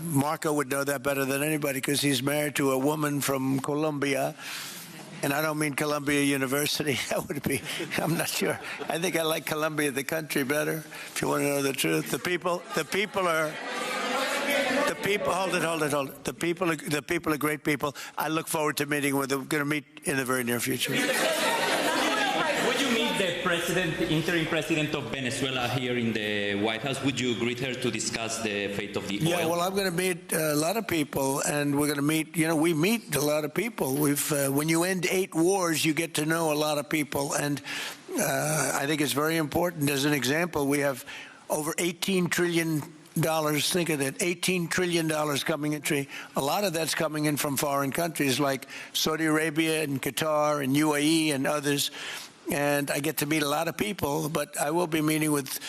Marco would know that better than anybody because he's married to a woman from Colombia. And I don't mean Columbia University. That would be, I'm not sure. I think I like Columbia, the country, better, if you want to know the truth. The people are... Hold it. The people are great people. I look forward to meeting with them. We're going to meet in the very near future. Would you meet the interim president of Venezuela here in the White House? Would you greet her to discuss the fate of the oil? Yeah, well, I'm going to meet a lot of people, and we're going to meet, we meet a lot of people. When you end 8 wars, you get to know a lot of people, and I think it's very important. As an example, we have over $18 trillion. Think of that, $18 trillion coming in. A lot of that's coming in from foreign countries like Saudi Arabia and Qatar and UAE and others. And I get to meet a lot of people, but I will be meeting with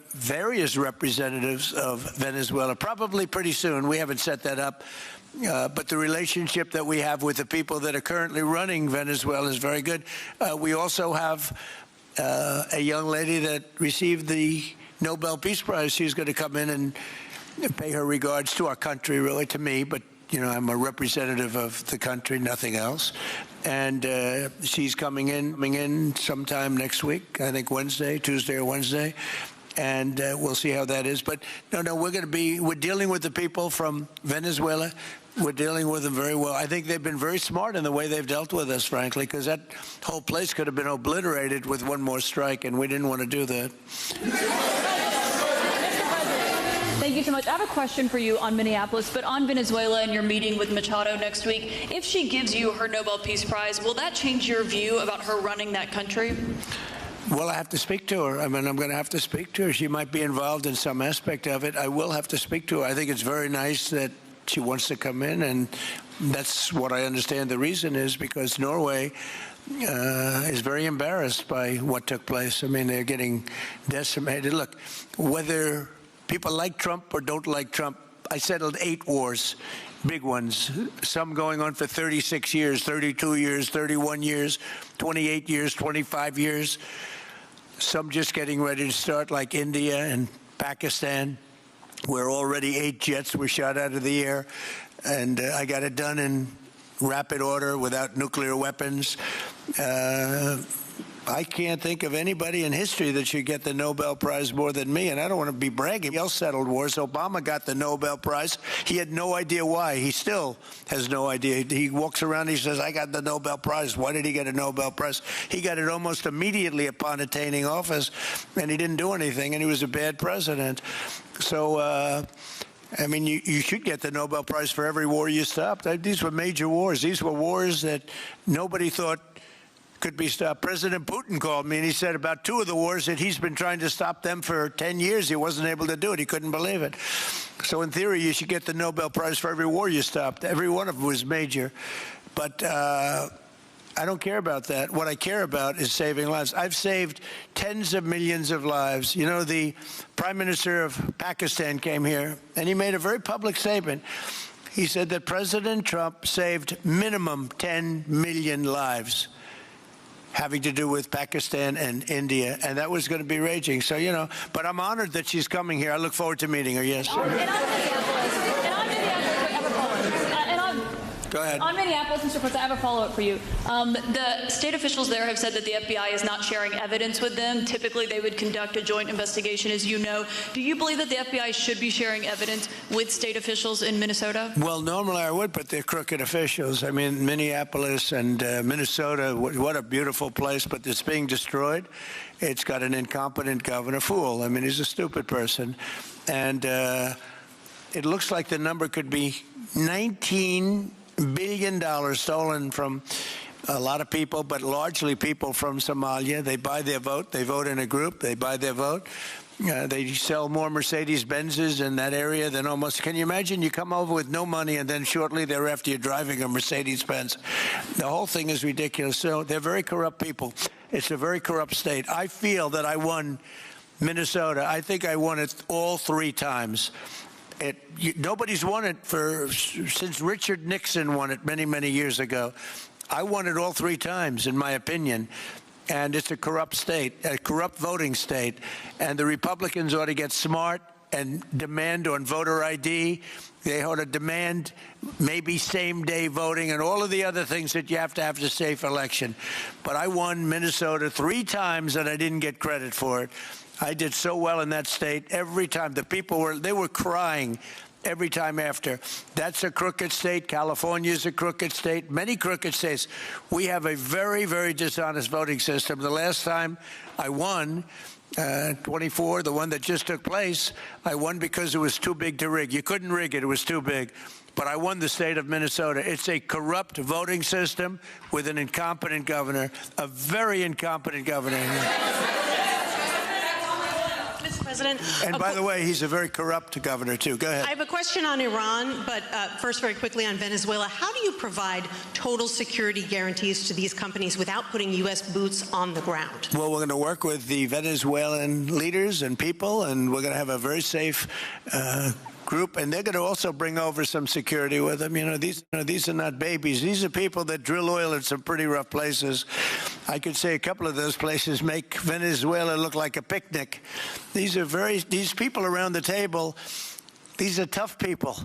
various representatives of Venezuela, probably pretty soon. We haven't set that up. But the relationship that we have with the people that are currently running Venezuela is very good. We also have a young lady that received the Nobel Peace Prize. She's going to come in and pay her regards to our country, really, to me, but I'm a representative of the country, nothing else. And she's coming in sometime next week, I think Tuesday or Wednesday. and we'll see how that is. But no, we're dealing with the people from Venezuela. We're dealing with them very well. I think they've been very smart in the way they've dealt with us, frankly, because that whole place could have been obliterated with one more strike, and we didn't want to do that. Thank you so much. I have a question for you on Minneapolis, but on Venezuela and your meeting with Machado next week. If she gives you her Nobel Peace Prize, will that change your view about her running that country? Well, I have to speak to her. I mean, I'm going to have to speak to her. She might be involved in some aspect of it. I will have to speak to her. I think it's very nice that she wants to come in, and that's what I understand the reason is, because Norway is very embarrassed by what took place. I mean, they're getting decimated. Look, whether people like Trump or don't like Trump, I settled 8 wars, big ones, some going on for 36 years, 32 years, 31 years, 28 years, 25 years, some just getting ready to start, like India and Pakistan, where already 8 jets were shot out of the air, and I got it done in rapid order without nuclear weapons. I can't think of anybody in history that should get the Nobel Prize more than me, and I don't want to be bragging. He else settled wars. Obama got the Nobel Prize. He had no idea why. He still has no idea. He walks around, he says, I got the Nobel Prize. Why did he get a Nobel Prize? He got it almost immediately upon attaining office, and he didn't do anything, and he was a bad president. So, I mean, you should get the Nobel Prize for every war you stopped. These were major wars. These were wars that nobody thought could be stopped. President Putin called me, and he said about 2 of the wars that he's been trying to stop them for 10 years. He wasn't able to do it. He couldn't believe it. So in theory, you should get the Nobel Prize for every war you stopped. Every one of them was major. But I don't care about that. What I care about is saving lives. I've saved tens of millions of lives. You know, the Prime Minister of Pakistan came here, and he made a very public statement. He said that President Trump saved minimum 10 million lives having to do with Pakistan and India, and that was going to be raging. So, you know, but I'm honored that she's coming here. I look forward to meeting her, yes. Go ahead. On Minneapolis, Mr. President, I have a follow-up for you. The state officials there have said that the FBI is not sharing evidence with them. Typically, they would conduct a joint investigation, as you know. Do you believe that the FBI should be sharing evidence with state officials in Minnesota? Well, normally I would, but they're crooked officials. I mean, Minneapolis and Minnesota, what a beautiful place, but it's being destroyed. It's got an incompetent governor, fool. I mean, he's a stupid person. And it looks like the number could be $19 billion stolen from a lot of people, but largely people from Somalia. They buy their vote. They vote in a group. They buy their vote. They sell more Mercedes-Benzes in that area than almost. Can you imagine? You come over with no money, and then shortly thereafter you're driving a Mercedes-Benz. The whole thing is ridiculous. So they're very corrupt people. It's a very corrupt state. I feel that I won Minnesota. I think I won it all 3 times. Nobody's won it since Richard Nixon won it many, many years ago. I won it all 3 times, in my opinion. And it's a corrupt state, a corrupt voting state. And the Republicans ought to get smart and demand on voter ID. They ought to demand maybe same-day voting and all of the other things that you have to have a safe election. But I won Minnesota 3 times, and I didn't get credit for it. I did so well in that state every time. The people were crying every time after. That's a crooked state. California is a crooked state. Many crooked states. We have a very, very dishonest voting system. The last time I won, 24, the one that just took place, I won because it was too big to rig. You couldn't rig it. It was too big. But I won the state of Minnesota. It's a corrupt voting system with an incompetent governor, a very incompetent governor. President. And by the way, he's a very corrupt governor, too. Go ahead. I have a question on Iran, but first, very quickly on Venezuela. How do you provide total security guarantees to these companies without putting U.S. boots on the ground? Well, we're going to work with the Venezuelan leaders and people, and we're going to have a very safe group, and they're going to also bring over some security with them. You know, these are not babies. These are people that drill oil in some pretty rough places. I could say a couple of those places make Venezuela look like a picnic. These people around the table, these are tough people.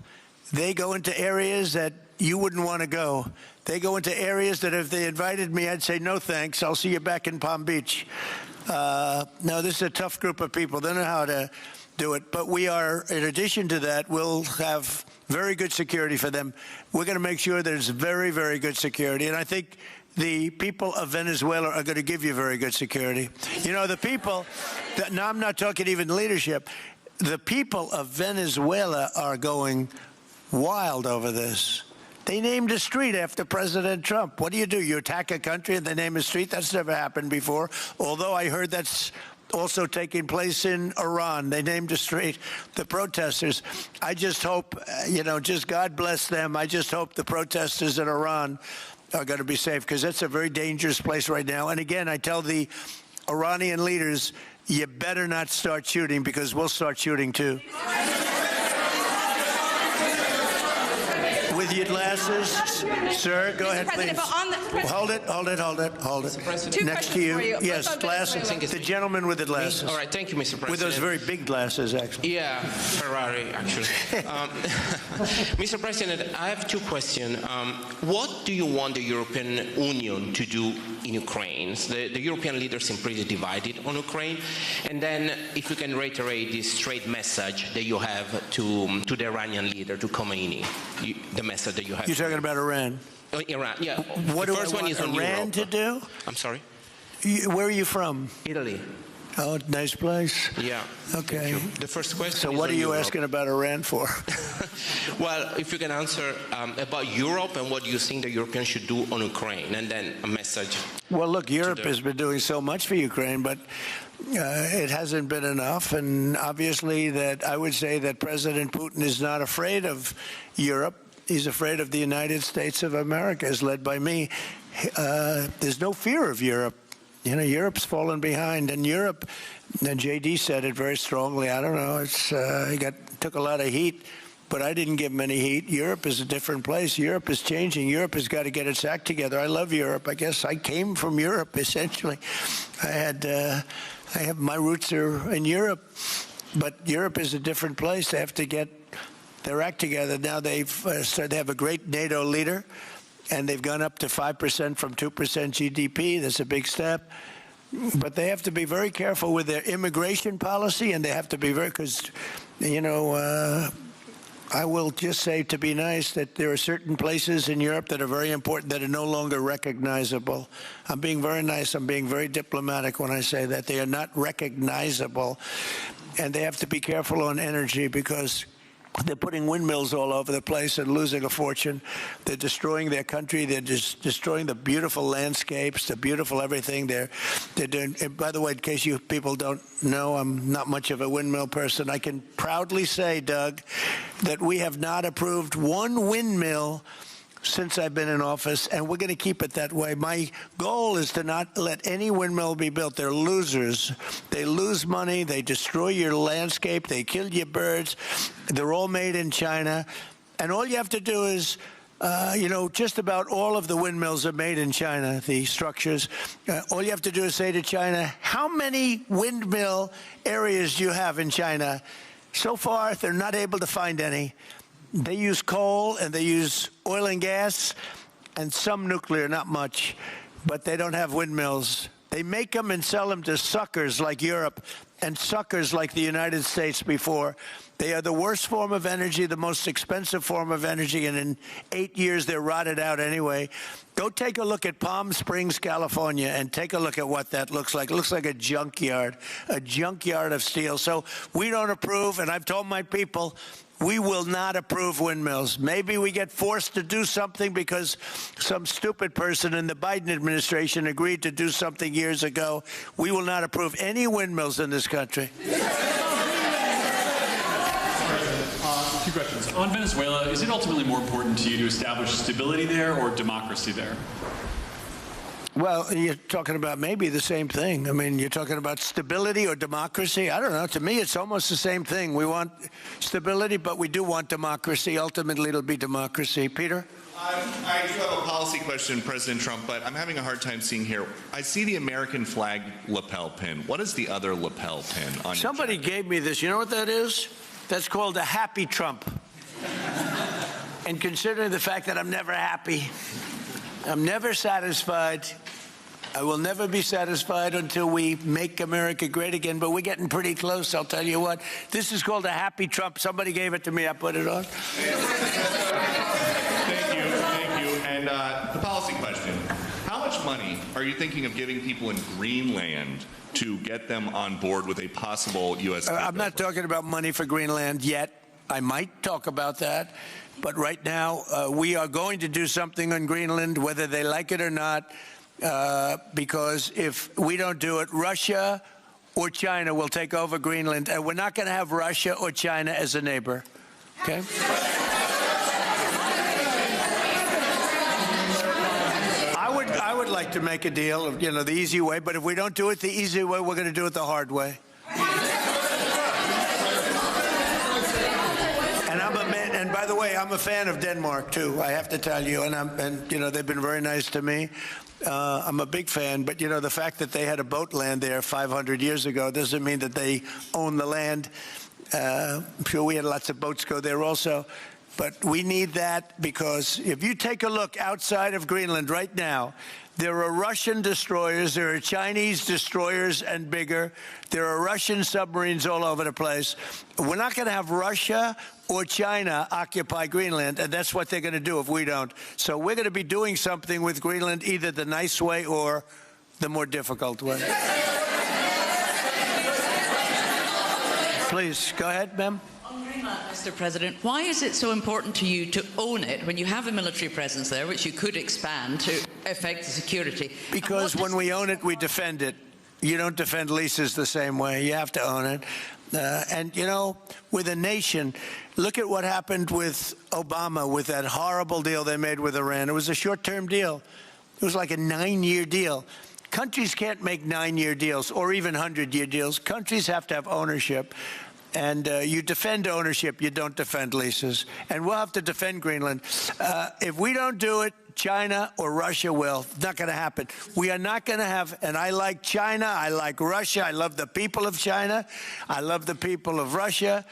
They go into areas that you wouldn't want to go. They go into areas that if they invited me, I'd say, no thanks, I'll see you back in Palm Beach. No, this is a tough group of people. They know how to do it. But we are, in addition to that, we'll have very good security for them. We're going to make sure there's very, very good security. And I think the people of Venezuela are going to give you very good security. You know, the people, now I'm not talking even leadership, the people of Venezuela are going wild over this. They named a street after President Trump. What do? You attack a country and they name a street? That's never happened before, although I heard that's also taking place in Iran. They named a street. The protesters, I just hope, you know, just God bless them. I just hope the protesters in Iran are going to be safe, because that's a very dangerous place right now. And again, I tell the Iranian leaders, you better not start shooting, because we'll start shooting too. With your glasses, sir, go ahead, please. Hold it. Next to you. Yes, glasses. The gentleman with the glasses. All right, thank you, Mr. President. With those very big glasses, actually. Yeah, Ferrari, actually. Mr. President, I have two questions. What do you want the European Union to do in Ukraine? The European leaders seem pretty divided on Ukraine. And then, if you can reiterate this straight message that you have to the Iranian leader, to Khomeini, the message that you have. You're talking about Iran? Iran, yeah. What the do first I one want is on Iran Europe. to do? I'm sorry? Where are you from? Italy. Oh, nice place. Yeah. Okay. The first question So is what on are you Europe. asking about Iran for? Well, if you can answer about Europe and what you think the Europeans should do on Ukraine, and then a message. Well, look, Europe has been doing so much for Ukraine, but it hasn't been enough. And obviously that I would say that President Putin is not afraid of Europe. He's afraid of the United States of America, as led by me. There's no fear of Europe. You know, Europe's fallen behind, and Europe, and JD said it very strongly. I don't know, he took a lot of heat, but I didn't give him any heat. Europe is a different place. Europe is changing. Europe has got to get its act together. I love Europe. I guess I came from Europe, essentially. I have my roots are in Europe, but Europe is a different place. They have to get their act together. Now they have a great NATO leader, and they've gone up to 5% from 2% GDP. That's a big step. But they have to be very careful with their immigration policy, and they have to be very, because, you know, I will just say, to be nice, that there are certain places in Europe that are very important that are no longer recognizable. I'm being very nice. I'm being very diplomatic when I say that. They are not recognizable. And they have to be careful on energy, because they're putting windmills all over the place and losing a fortune. They're destroying their country. They're just destroying the beautiful landscapes, the beautiful everything. They're doing. And by the way, in case you people don't know, I'm not much of a windmill person. I can proudly say, Doug, that we have not approved one windmill since I've been in office, and we're going to keep it that way. My goal is to not let any windmill be built. They're losers. They lose money. They destroy your landscape. They kill your birds. They're all made in China. And all you have to do is, you know, just about all of the windmills are made in China, the structures. All you have to do is say to China, how many windmill areas do you have in China? So far, they're not able to find any. They use coal and they use oil and gas and some nuclear, not much, but they don't have windmills. They make them and sell them to suckers like Europe and suckers like the United States before. They are the worst form of energy, the most expensive form of energy, and in 8 years they're rotted out anyway. Go take a look at Palm Springs, California, and take a look at what that looks like. It looks like a junkyard of steel. So we don't approve, and I've told my people, we will not approve windmills. Maybe we get forced to do something because some stupid person in the Biden administration agreed to do something years ago. We will not approve any windmills in this country. Two questions. On Venezuela, is it ultimately more important to you to establish stability there or democracy there? Well, you're talking about maybe the same thing. I mean, you're talking about stability or democracy. I don't know. To me, it's almost the same thing. We want stability, but we do want democracy. Ultimately, it'll be democracy. Peter? I do have a policy question, President Trump, but I'm having a hard time seeing here. I see the American flag lapel pin. What is the other lapel pin on your Somebody gave me this. You know what that is? That's called a happy Trump. And considering the fact that I'm never happy, I'm never satisfied, I will never be satisfied until we make America great again, but we're getting pretty close, I'll tell you what. This is called a happy Trump. Somebody gave it to me, I put it on. Thank you. And the policy question. How much money are you thinking of giving people in Greenland to get them on board with a possible U.S. I'm not talking about money for Greenland yet. I might talk about that. But right now, we are going to do something on Greenland, whether they like it or not, because if we don't do it, Russia or China will take over Greenland, and we're not going to have Russia or China as a neighbor. Okay? I would like to make a deal, you know, the easy way, but if we don't do it the easy way, we're going to do it the hard way. And by the way, I'm a fan of Denmark too. I have to tell you, and you know, they've been very nice to me. I'm a big fan, but you know, the fact that they had a boat land there 500 years ago doesn't mean that they own the land. I'm sure we had lots of boats go there also, but we need that because if you take a look outside of Greenland right now, there are Russian destroyers, there are Chinese destroyers and bigger, there are Russian submarines all over the place. We're not going to have Russia or China occupy Greenland, and that's what they're going to do if we don't. So we're going to be doing something with Greenland, either the nice way or the more difficult way. Please, go ahead, ma'am. Mr. President, why is it so important to you to own it when you have a military presence there, which you could expand to affect the security? Because when we own it, we defend it. You don't defend leases the same way. You have to own it. And, you know, with a nation, look at what happened with Obama, with that horrible deal they made with Iran. It was a short-term deal. It was like a 9-year deal. Countries can't make 9-year deals or even 100-year deals. Countries have to have ownership. And you defend ownership, you don't defend leases. And we'll have to defend Greenland. If we don't do it, China or Russia will. It's not going to happen. We are not going to have, and I like China, I like Russia, I love the people of China, I love the people of Russia.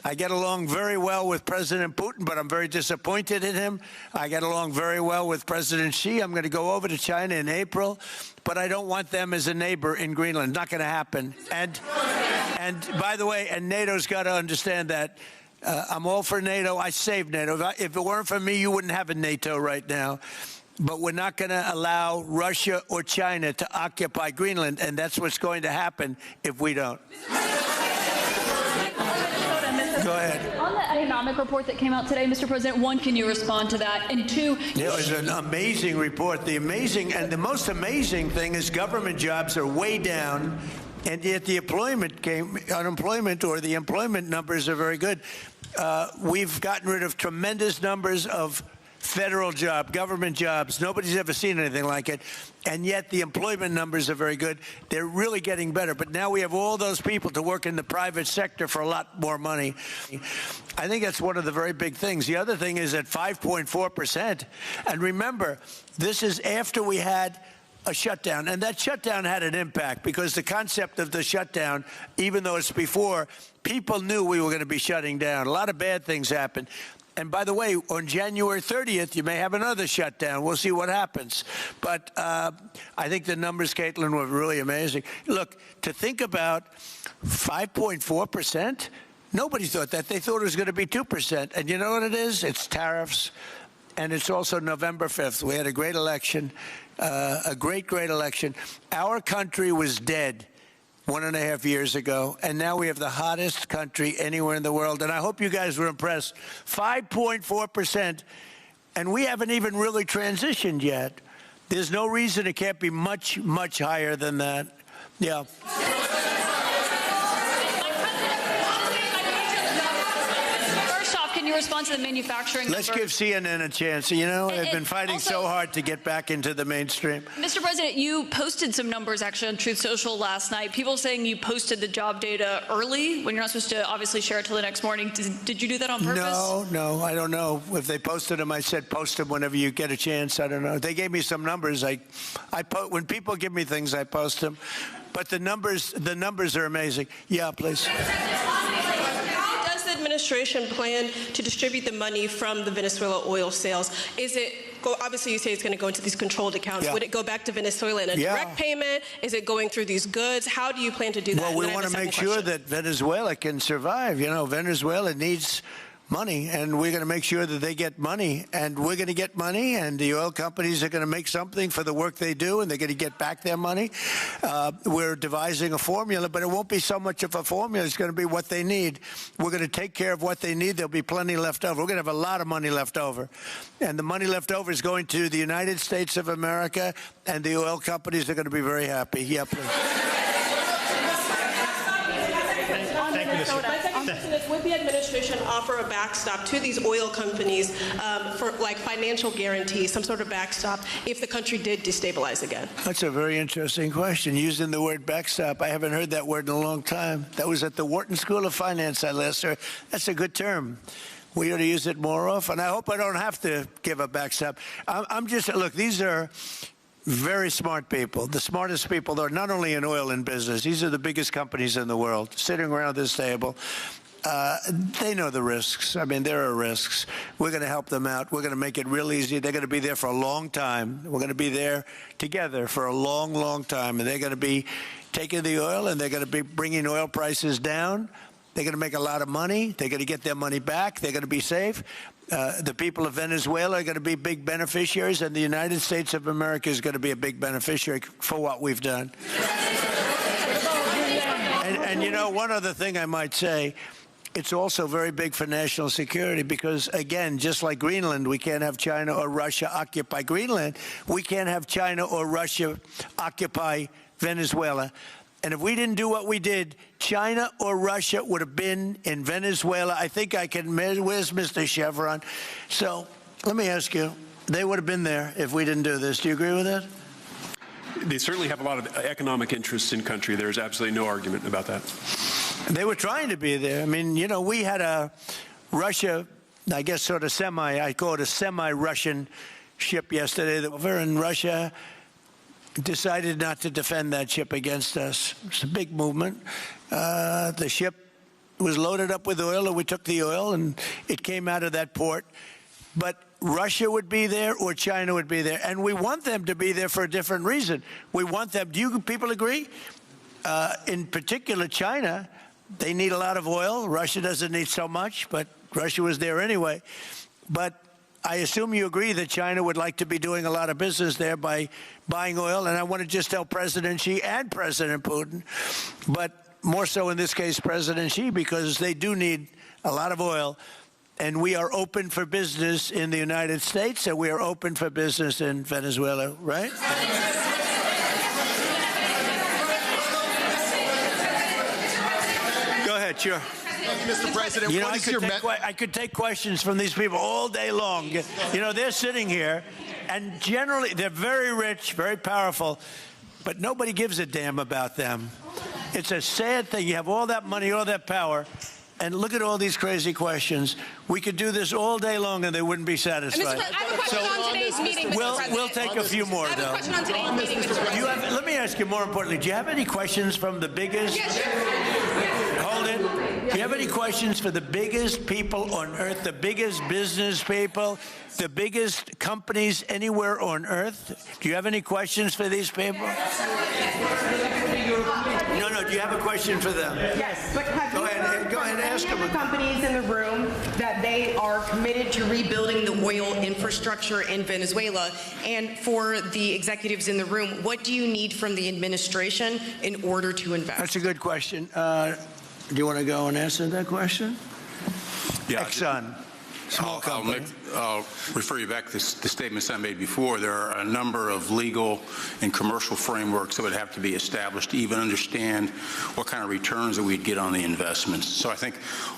I get along very well with President Putin, but I'm very disappointed in him. I get along very well with President Xi. I'm going to go over to China in April, but I don't want them as a neighbor in Greenland. Not going to happen. And by the way, and NATO's got to understand that. I'm all for NATO. I saved NATO. If it weren't for me, you wouldn't have a NATO right now. But we're not going to allow Russia or China to occupy Greenland, and that's what's going to happen if we don't. Go ahead. On the economic report that came out today, Mr. President, one, can you respond to that? And two, it was an amazing report. The most amazing thing is government jobs are way down, and yet the unemployment or the employment numbers are very good. We've gotten rid of tremendous numbers of federal government jobs. Nobody's ever seen anything like it. And yet the employment numbers are very good. They're really getting better. But now we have all those people to work in the private sector for a lot more money. I think that's one of the very big things. The other thing is at 5.4%. And remember, this is after we had a shutdown. And that shutdown had an impact because the concept of the shutdown, even though it's before, people knew we were going to be shutting down. A lot of bad things happened. And by the way, on January 30th, you may have another shutdown. We'll see what happens. But I think the numbers, Caitlin, were really amazing. Look, to think about 5.4%, nobody thought that. They thought it was going to be 2%. And you know what it is? It's tariffs. And it's also November 5th. We had a great election, a great election. Our country was dead 1.5 years ago, and now we have the hottest country anywhere in the world. And I hope you guys were impressed. 5.4%, and we haven't even really transitioned yet. There's no reason it can't be much, much higher than that. Yeah. can you respond to the manufacturing Let's give CNN a chance. You know, they've been fighting so hard to get back into the mainstream. Mr. President, you posted some numbers actually on Truth Social last night. People saying you posted the job data early when you're not supposed to obviously share it till the next morning. Did you do that on purpose? No, I don't know. If they posted them, I said post them whenever you get a chance. I don't know. They gave me some numbers. When people give me things, I post them. But the numbers are amazing. Yeah, please. Does the administration plan to distribute the money from the Venezuela oil sales? Is it, obviously you say it's going to go into these controlled accounts. Yeah. Would it go back to Venezuela in a direct payment? Is it going through these goods? How do you plan to do that? Well, we want to make sure that Venezuela can survive. You know, Venezuela needs money, and we're going to make sure that they get money, and we're going to get money, and the oil companies are going to make something for the work they do, and they're going to get back their money. We're devising a formula, but it won't be so much of a formula. It's going to be what they need. We're going to take care of what they need. There'll be plenty left over. We're going to have a lot of money left over, and the money left over is going to the United States of America, and the oil companies are going to be very happy. Yeah, please. Would the administration offer a backstop to these oil companies for like financial guarantees, some sort of backstop, if the country did destabilize again? That's a very interesting question. Using the word backstop, I haven't heard that word in a long time. That was at the Wharton School of Finance I last heard. That's a good term. We ought to use it more often. I hope I don't have to give a backstop. I'm just, look, these are very smart people, the smartest people. They're not only in oil and business. These are the biggest companies in the world sitting around this table. They know the risks. I mean, there are risks. We're going to help them out. We're going to make it real easy. They're going to be there for a long time. We're going to be there together for a long, long time. And they're going to be taking the oil, and they're going to be bringing oil prices down. They're going to make a lot of money. They're going to get their money back. They're going to be safe. The people of Venezuela are going to be big beneficiaries, and the United States of America is going to be a big beneficiary for what we've done. And you know, one other thing I might say, it's also very big for national security because, again, just like Greenland, we can't have China or Russia occupy Greenland. We can't have China or Russia occupy Venezuela. And if we didn't do what we did, China or Russia would have been in Venezuela. I think I can, where's Mr. Chevron? So let me ask you, they would have been there if we didn't do this. Do you agree with that? They certainly have a lot of economic interests in country. There's absolutely no argument about that. They were trying to be there. I mean, you know, we had a Russia, I guess sort of I call it a semi-Russian ship yesterday that was over in Russia. Decided not to defend that ship against us. It's a big movement. The ship was loaded up with oil, and we took the oil, and it came out of that port. But Russia would be there or China would be there. And we want them to be there for a different reason. We want them. Do you people agree? In particular, China, they need a lot of oil. Russia doesn't need so much, but Russia was there anyway. But I assume you agree that China would like to be doing a lot of business there by buying oil. And I want to just tell President Xi and President Putin, but more so in this case, President Xi, because they do need a lot of oil. And we are open for business in the United States, and we are open for business in Venezuela, right? Go ahead, sure. Mr. President, you know, what I could take questions from these people all day long. You know, they're sitting here, and generally they're very rich, very powerful, but nobody gives a damn about them. It's a sad thing. You have all that money, all that power, and look at all these crazy questions. We could do this all day long, and they wouldn't be satisfied. I have a question on today's meeting, Mr. President. We'll take a few more, though. I have a question on today's meeting, Mr. President. Let me ask you more importantly, do you have any questions from the biggest? Yes, sure. Hold it. Do you have any questions for the biggest people on earth, the biggest business people, the biggest companies anywhere on earth? Do you have any questions for these people? No, do you have a question for them? Yes, but have go ahead, ask them. Companies in the room that they are committed to rebuilding the oil infrastructure in Venezuela, and for the executives in the room, what do you need from the administration in order to invest? That's a good question. Do you want to go and answer that question? Yeah. Exxon. I'll refer you back to the statements I made before. There are a number of legal and commercial frameworks that would have to be established to even understand what kind of returns that we'd get on the investments. So I think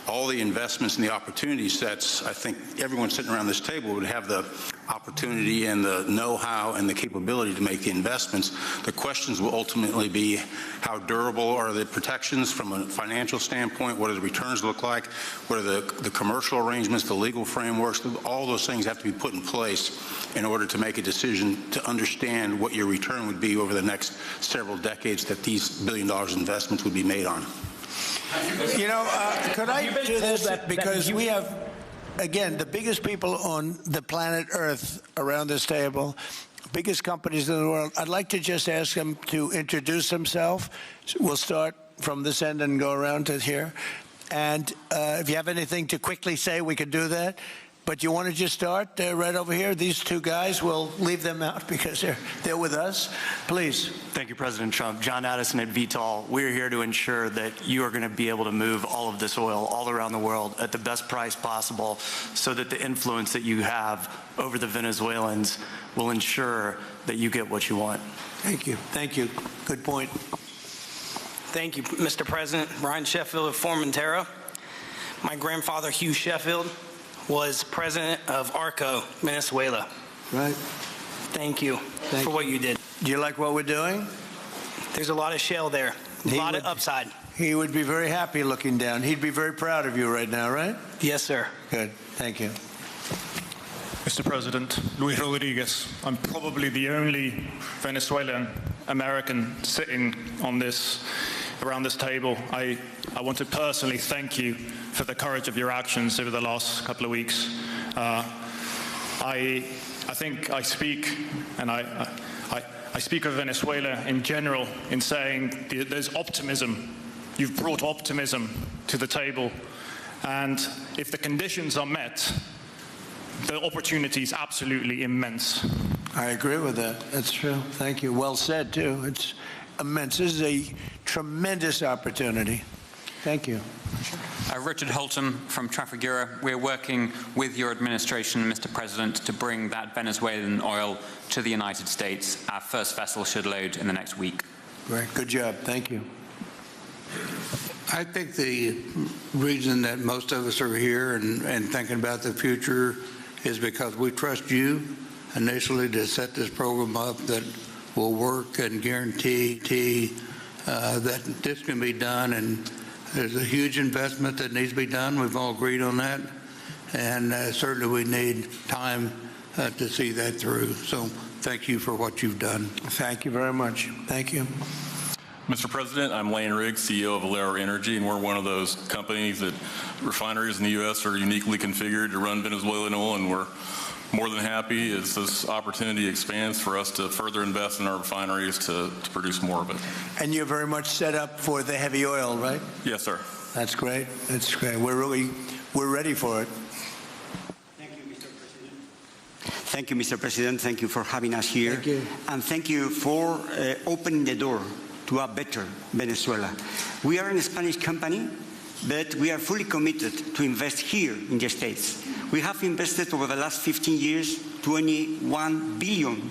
all the investments and the opportunity sets, I think everyone sitting around this table would have the opportunity and the know-how and the capability to make the investments. The questions will ultimately be how durable are the protections from a financial standpoint? What do the returns look like? What are the commercial arrangements, the legal frameworks? All those things have to be put in place in order to make a decision to understand what your return would be over the next several decades that these $1 billion investments would be made on. You know, could I do this? Because we have, again, the biggest people on the planet Earth around this table, biggest companies in the world. I'd like to just ask them to introduce themselves. We'll start from this end and go around to here. And if you have anything to quickly say, we could do that. But you want to just start right over here? These two guys, we'll leave them out because they're with us. Please. Thank you, President Trump. John Addison at Vitol. We're here to ensure that you are going to be able to move all of this oil all around the world at the best price possible so that the influence that you have over the Venezuelans will ensure that you get what you want. Thank you. Thank you. Good point. Thank you, Mr. President. Brian Sheffield of Formentera. My grandfather, Hugh Sheffield, was president of ARCO, Venezuela. Right. Thank you for what you did. Do you like what we're doing? There's a lot of shale there, a lot of upside. He would be very happy looking down. He'd be very proud of you right now, right? Yes, sir. Good. Thank you. Mr. President, Luis Rodriguez. I'm probably the only Venezuelan American sitting on around this table. I want to personally thank you for the courage of your actions over the last couple of weeks. I think I speak, and I speak of Venezuela in general in saying there's optimism. You've brought optimism to the table, and if the conditions are met, the opportunity is absolutely immense. I agree with that. That's true. Thank you. Well said, too. It's immense. This is a tremendous opportunity. Thank you. Richard Holton from Trafigura. We're working with your administration, Mr. President, to bring that Venezuelan oil to the United States. Our first vessel should load in the next week. Great. Good job. Thank you. I think the reason that most of us are here and thinking about the future is because we trust you initially to set this program up that will work and guarantee that this can be done. And there's a huge investment that needs to be done. We've all agreed on that. And certainly we need time to see that through. So thank you for what you've done. Thank you very much. Thank you. Mr. President, I'm Lane Riggs, CEO of Valero Energy, and we're one of those companies that refineries in the U.S. are uniquely configured to run Venezuelan oil, and we're more than happy as this opportunity expands for us to further invest in our refineries to produce more of it. And you're very much set up for the heavy oil, right? Yes, sir. That's great. That's great. We're ready for it. Thank you, Mr. President. Thank you for having us here. Thank you. And thank you for opening the door to a better Venezuela. We are a Spanish company, but we are fully committed to invest here in the States. We have invested over the last 15 years $21 billion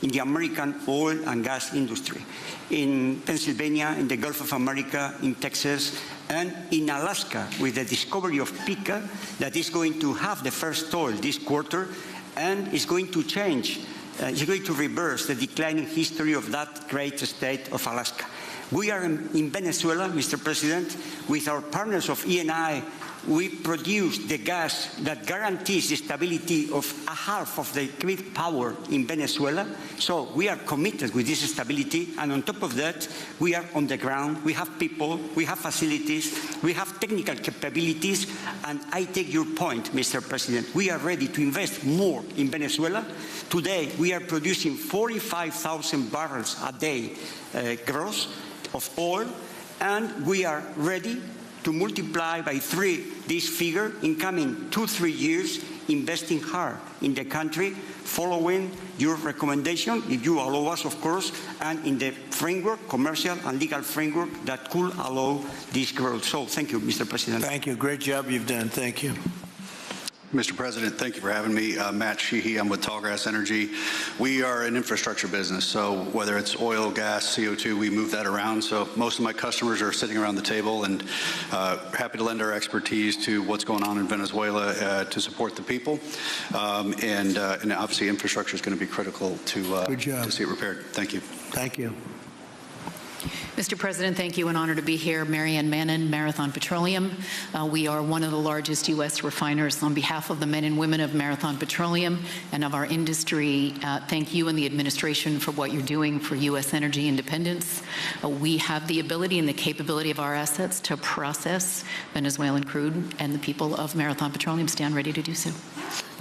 in the American oil and gas industry, in Pennsylvania, in the Gulf of America, in Texas, and in Alaska with the discovery of Pica that is going to have the first oil this quarter and is going to change. It's going to reverse the declining history of that great state of Alaska. We are in Venezuela, Mr. President, with our partners of E&I. We produce the gas that guarantees the stability of a half of the grid power in Venezuela. So we are committed with this stability, and on top of that, we are on the ground. We have people, we have facilities, we have technical capabilities, and I take your point, Mr. President. We are ready to invest more in Venezuela. Today, we are producing 45,000 barrels a day gross of oil, and we are ready to multiply by 3 this figure in coming 2-3 years, investing hard in the country, following your recommendation, if you allow us, of course, and in the framework, commercial and legal framework that could allow this growth. So thank you, Mr. President. Thank you. Great job you've done. Thank you. Mr. President, thank you for having me. Matt Sheehy, I'm with Tallgrass Energy. We are an infrastructure business, so whether it's oil, gas, CO2, we move that around. So most of my customers are sitting around the table and happy to lend our expertise to what's going on in Venezuela to support the people. And obviously infrastructure is going to be critical to see it repaired. Thank you. Thank you. Mr. President, thank you. An honor to be here. Marianne Mannon, Marathon Petroleum. We are one of the largest U.S. refiners. On behalf of the men and women of Marathon Petroleum and of our industry, thank you and the administration for what you're doing for U.S. energy independence. We have the ability and the capability of our assets to process Venezuelan crude, and the people of Marathon Petroleum stand ready to do so.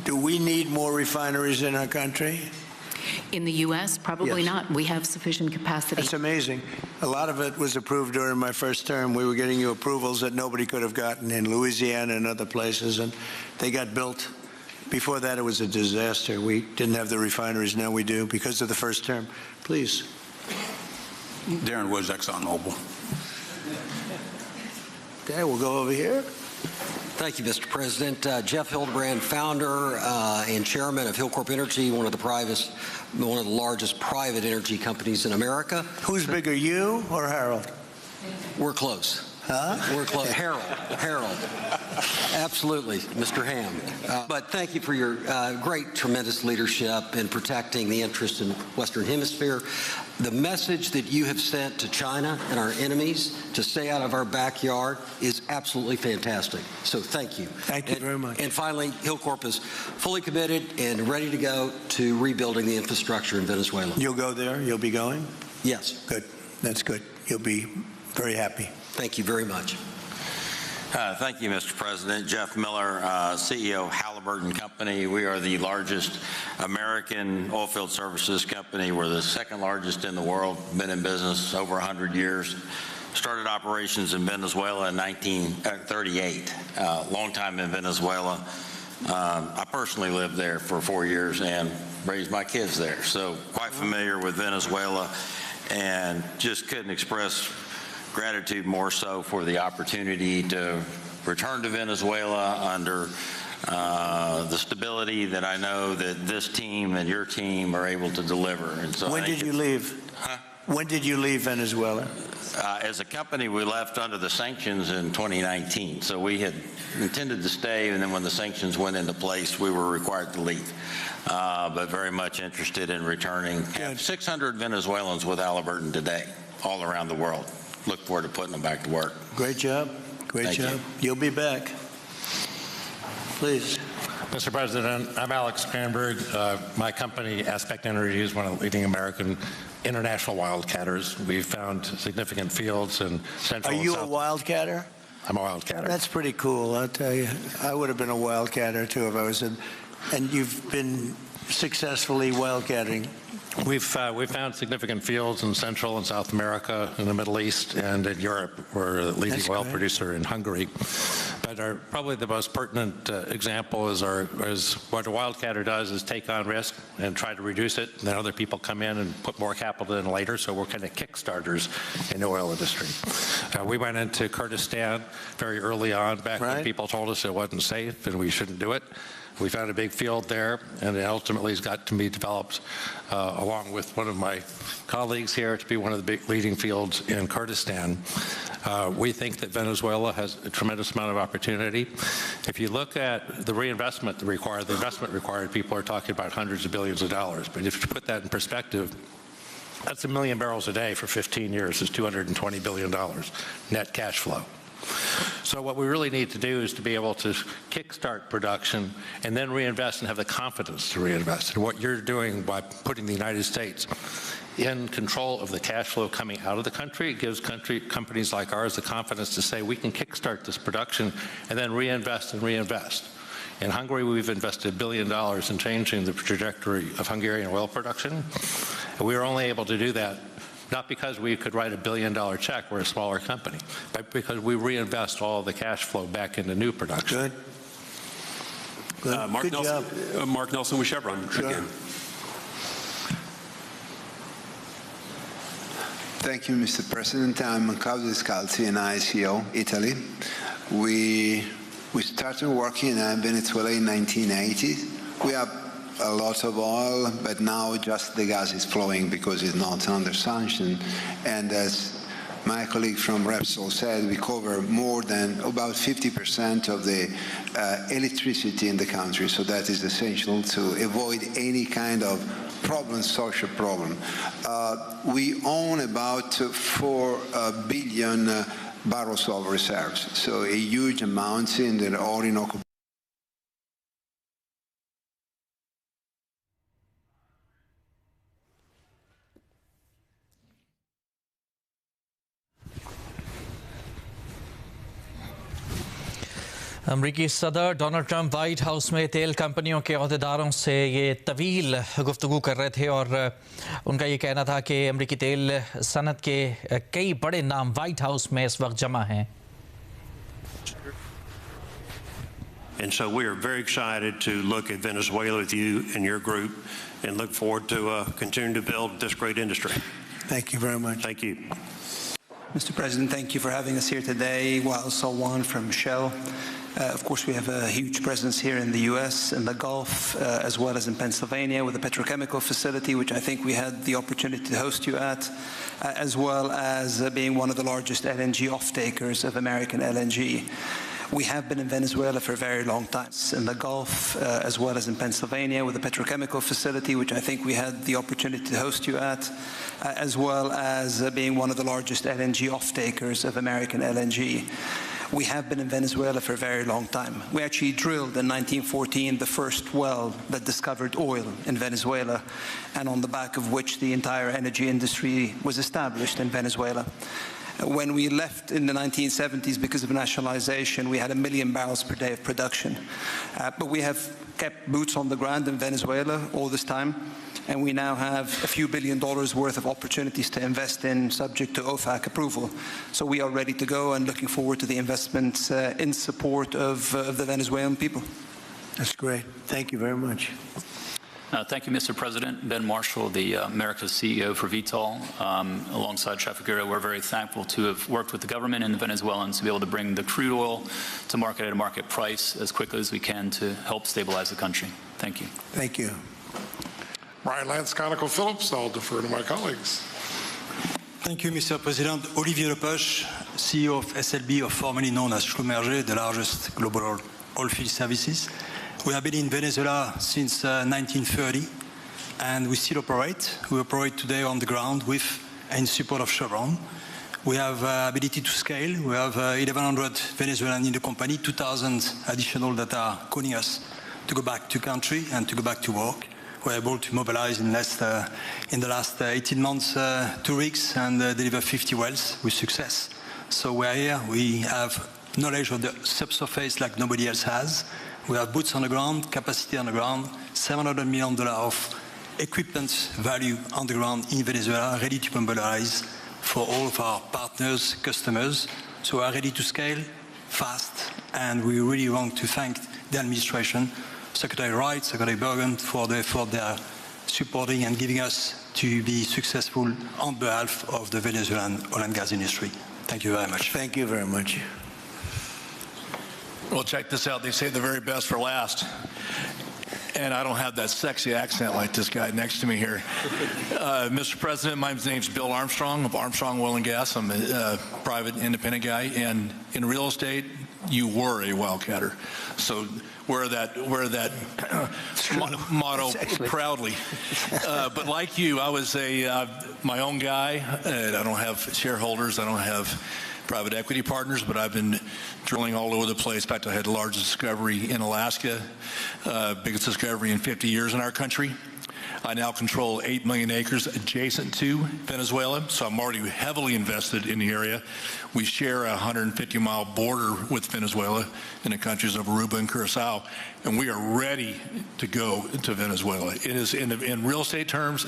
Do we need more refineries in our country? In the U.S., probably not. We have sufficient capacity. That's amazing. A lot of it was approved during my first term. We were getting you approvals that nobody could have gotten in Louisiana and other places, and they got built. Before that, it was a disaster. We didn't have the refineries. Now we do because of the first term. Please. Darren Woods, ExxonMobil. Okay, we'll go over here. Thank you, Mr. President. Jeff Hildebrand, founder and chairman of Hillcorp Energy, one of the largest private energy companies in America. Who's bigger, you or Harold? We're close. Huh? We're close. Harold. Absolutely, Mr. Ham. But thank you for your great, tremendous leadership in protecting the interests in the Western Hemisphere. The message that you have sent to China and our enemies to stay out of our backyard is absolutely fantastic. So thank you. Thank you very much. And finally, Hillcorp is fully committed and ready to go to rebuilding the infrastructure in Venezuela. You'll go there? You'll be going? Yes. Good. That's good. You'll be very happy. Thank you very much. Thank you, Mr. President. Jeff Miller, CEO of Halliburton Company. We are the largest American oilfield services company. We're the second largest in the world. Been in business over 100 years. Started operations in Venezuela in 1938. Long time in Venezuela. I personally lived there for 4 years and raised my kids there. So quite familiar with Venezuela, and just couldn't express gratitude more so for the opportunity to return to Venezuela under the stability that I know that this team and your team are able to deliver. And so when did you leave? Huh? When did you leave Venezuela? As a company, we left under the sanctions in 2019. So we had intended to stay, and then when the sanctions went into place, we were required to leave. But very much interested in returning. Have 600 Venezuelans with Halliburton today, all around the world. Look forward to putting them back to work. Great job. Great job. You'll be back. Please. Mr. President, I'm Alex Cranberg. My company, Aspect Energy, is one of the leading American international wildcatters. We've found significant fields in central and south. Are you a wildcatter? I'm a wildcatter. That's pretty cool, I'll tell you. I would have been a wildcatter, too, if I was in. And you've been successfully wildcatting. We've found significant fields in Central and South America, in the Middle East, and in Europe. We're a leading oil producer in Hungary. But probably the most pertinent example is what a wildcatter does is take on risk and try to reduce it, and then other people come in and put more capital in later, so we're kind of kickstarters in the oil industry. We went into Kurdistan very early on, back when people told us it wasn't safe and we shouldn't do it. We found a big field there, and it ultimately has got to be developed along with one of my colleagues here to be one of the big leading fields in Kurdistan. We think that Venezuela has a tremendous amount of opportunity. If you look at the reinvestment required, the investment required, people are talking about hundreds of billions of dollars. But if you put that in perspective, that's 1 million barrels a day for 15 years is $220 billion net cash flow. So what we really need to do is to be able to kickstart production and then reinvest and have the confidence to reinvest. And what you're doing by putting the United States in control of the cash flow coming out of the country, it gives companies like ours the confidence to say we can kickstart this production and then reinvest and reinvest. In Hungary, we've invested $1 billion in changing the trajectory of Hungarian oil production. And we were only able to do that not because we could write $1 billion check, we're a smaller company, but because we reinvest all the cash flow back into new production. Good. Mark Nelson, Mark Nelson with Chevron again. Thank you, Mr. President. I'm Claudio Scalzi, and ICO, Italy. We started working in Venezuela in 1980. We have a lot of oil, but now just the gas is flowing because it's not under sanction. And as my colleague from Repsol said, we cover more than about 50% of the electricity in the country. So that is essential to avoid any kind of problem, social problem. We own about 4 billion barrels of reserves, so a huge amount in the Orinoco. अमरीकी सदर Donald Trump white house में तेल कंपनियों के अहदेदारों से ये तवील गुफ्तगू कर रहे थे और उनका ये कहना था कि अमरीकी तेल सनत के कई बड़े नाम वाइट हाउस में इस वक्त जमा हैं. And so we are very excited to look at Venezuela with you and your group and look forward to continuing to build this great industry. Thank you very much. Thank you. Mr. President, thank you for having us here today. Wael Salwan from Shell. Of course, we have a huge presence here in the U.S., in the Gulf, as well as in Pennsylvania with a petrochemical facility, which I think we had the opportunity to host you at, as well as being one of the largest LNG off-takers of American LNG. We have been in Venezuela for a very long time, in the Gulf, as well as in Pennsylvania with a petrochemical facility, which I think we had the opportunity to host you at, as well as being one of the largest LNG off-takers of American LNG. We have been in Venezuela for a very long time. We actually drilled in 1914 the first well that discovered oil in Venezuela, and on the back of which the entire energy industry was established in Venezuela. When we left in the 1970s because of nationalization, we had 1 million barrels per day of production. But we have kept boots on the ground in Venezuela all this time, and we now have a few $1 billion worth of opportunities to invest in, subject to OFAC approval. So we are ready to go and looking forward to the investments in support of the Venezuelan people. That's great. Thank you very much. Thank you, Mr. President. Ben Marshall, the America's CEO for Vitol. Alongside Trafigura, we're very thankful to have worked with the government and the Venezuelans to be able to bring the crude oil to market at a market price as quickly as we can to help stabilize the country. Thank you. Thank you. Brian Lance, ConocoPhillips. I'll defer to my colleagues. Thank you, Mr. President. Olivier Lepoche, CEO of SLB, formerly known as Schlumberger, the largest global oilfield services. We have been in Venezuela since 1930, and we still operate. We operate today on the ground with and in support of Chevron. We have ability to scale. We have 1,100 Venezuelans in the company, 2,000 additional that are calling us to go back to country and to go back to work. We're able to mobilize in the last 18 months 2 rigs and deliver 50 wells with success. So we're here. We have knowledge of the subsurface like nobody else has. We have boots on the ground, capacity on the ground, $700 million of equipment value on the ground in Venezuela, ready to mobilize for all of our partners, customers. So we are ready to scale fast, and we really want to thank the administration, Secretary Wright, Secretary Bergen, for their supporting and giving us to be successful on behalf of the Venezuelan oil and gas industry. Thank you very much. Thank you very much. Well, check this out. They say the very best for last. And I don't have that sexy accent like this guy next to me here. Mr. President, my name's Bill Armstrong of Armstrong Oil and Gas. I'm a private independent guy. And in real estate, you were a wildcatter. So wear that motto proudly. But like you, I was my own guy. And I don't have shareholders. I don't have private equity partners, but I've been drilling all over the place. In fact, I had the largest discovery in Alaska, biggest discovery in 50 years in our country. I now control 8 million acres adjacent to Venezuela, so I'm already heavily invested in the area. We share a 150-mile border with Venezuela in the countries of Aruba and Curacao, and we are ready to go to Venezuela. It is, in real estate terms,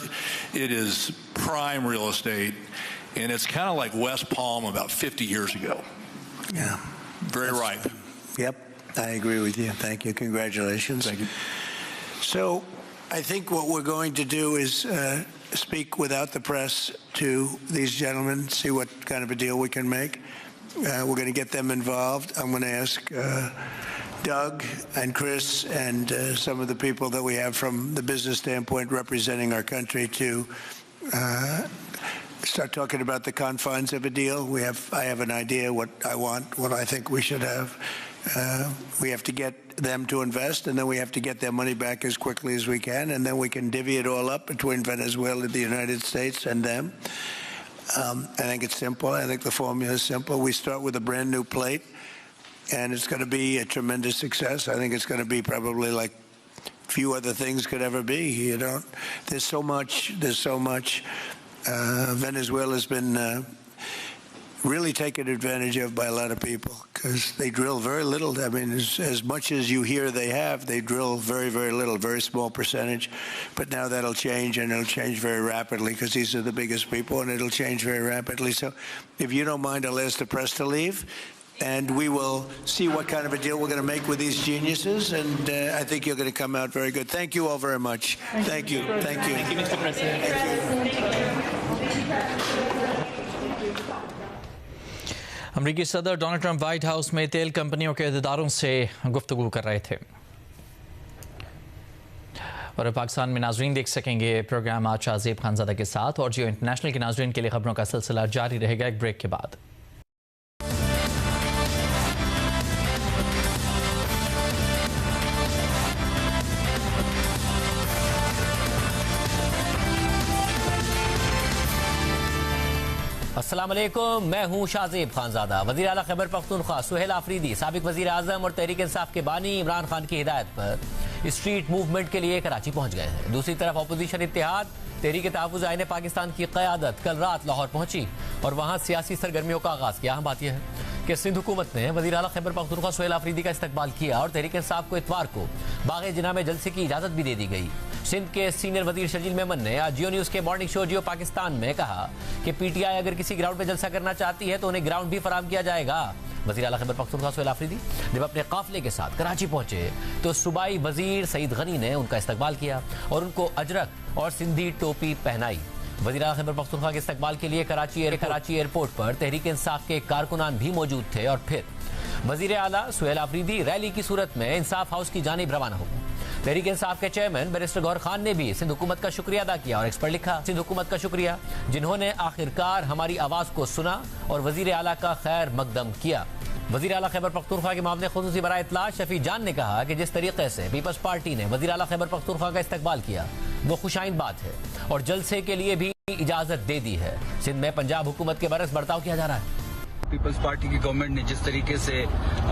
it is prime real estate. And it's kind of like West Palm about 50 years ago. Yeah. Very ripe. Yep, I agree with you. Thank you. Congratulations. Thank you. So I think what we're going to do is speak without the press to these gentlemen, see what kind of a deal we can make. We're going to get them involved. I'm going to ask Doug and Chris and some of the people that we have from the business standpoint representing our country to start talking about the confines of a deal. I have an idea what I want, what I think we should have. We have to get them to invest, and then we have to get their money back as quickly as we can, and then we can divvy it all up between Venezuela, the United States, and them. I think it's simple. I think the formula is simple. We start with a brand new plate, and it's going to be a tremendous success. I think it's going to be probably like few other things could ever be. You know, there's so much. Venezuela's been really taken advantage of by a lot of people because they drill very little. I mean, as much as you hear they drill very, very little, very small percentage. But now that'll change, and it'll change very rapidly because these are the biggest people, and it'll change very rapidly. So if you don't mind, I'll ask the press to leave, and we will see what kind of a deal we're going to make with these geniuses, and I think you're going to come out very good. Thank you all very much. Thank you. Thank you. Thank you, Mr. President. अमरीकी सदर Donald Trump white house में तेल कंपनियों के अहदेदारों से गुफ्तगू कर रहे थे। और पाकिस्तान में नाजरीन देख सकेंगे प्रोग्राम आज शाहजेब खानजादा के साथ, और जियो इंटरनेशनल के नाजरीन के लिए खबरों का सिलसिला जारी रहेगा एक ब्रेक के बाद। अस्सलाम वालेकुम, मैं हूं शाहजेब खानजादा। वज़ीर आला खैबर पख्तूनख्वा सुहेल आफरीदी साबिक वज़ीर आज़म और तहरीक इंसाफ के बानी इमरान खान की हिदायत पर स्ट्रीट मूवमेंट के लिए कराची पहुंच गए हैं। दूसरी तरफ अपोजिशन इत्तेहाद तहरीक तहफ़्फ़ुज़ आईन पाकिस्तान की क़यादत कल रात लाहौर पहुंची और वहां सियासी सरगर्मियों का आगाज़ किया। अहम बात यह है कि सिंध हुकूमत ने वज़ीर आला खैबर पख्तूनख्वा सुहेल आफरीदी का इस्तकबाल किया और तहरीक इंसाफ को इतवार को बाग़ जिना में जलसे की इजाज़त भी दे दी गई। सिंध के सीनियर वज़ीर शर्जील मेमन ने आज जियो न्यूज़ के मॉर्निंग शो जियो पाकिस्तान में कहा कि पीटीआई अगर किसी ग्राउंड में जलसा करना चाहती है तो उन्हें ग्राउंड भी फराहम किया जाएगा। वज़ीर आला खैबर पख्तूनख्वा सुहेल आफरीदी जब अपने काफिले के साथ कराची पहुंचे तो सूबाई वज़ीर सईद गनी ने उनका इस्तकबाल किया और उनको अजरक और सिंधी टोपी पहनाई। वज़ीर आला खैबर पख्तूनख्वा के इस्तकबाल के लिए कराची एयरपोर्ट पर तहरीक इंसाफ के कारकुनान भी मौजूद थे और फिर वज़ीर आला सुहेल आफरीदी रैली की सूरत में इंसाफ हाउस की जानिब रवाना हो। तहरीक इंसाफ के चेयरमैन बैरिस्टर गौहर खान ने भी सिंध हुकूमत का शुक्रिया अदा किया और एक्स पर लिखा, सिंध हुकूमत का शुक्रिया जिन्होंने आखिरकार हमारी आवाज़ को सुना और वज़ीर आला का खैर मकदम किया। वज़ीर आला खैबर पख्तूनख्वा के मामले खुसूसी बराए इत्तला शफी जान ने कहा कि जिस तरीके से पीपल्स पार्टी ने वज़ीर आला खैबर पख्तूनख्वा का इस्तकबाल किया वो खुशाइन बात है और जलसे के लिए भी इजाज़त दे दी है। सिंध में पंजाब हुकूमत के बरक्स बर्ताव किया जा रहा है। पीपल्स पार्टी की गवर्नमेंट ने जिस तरीके से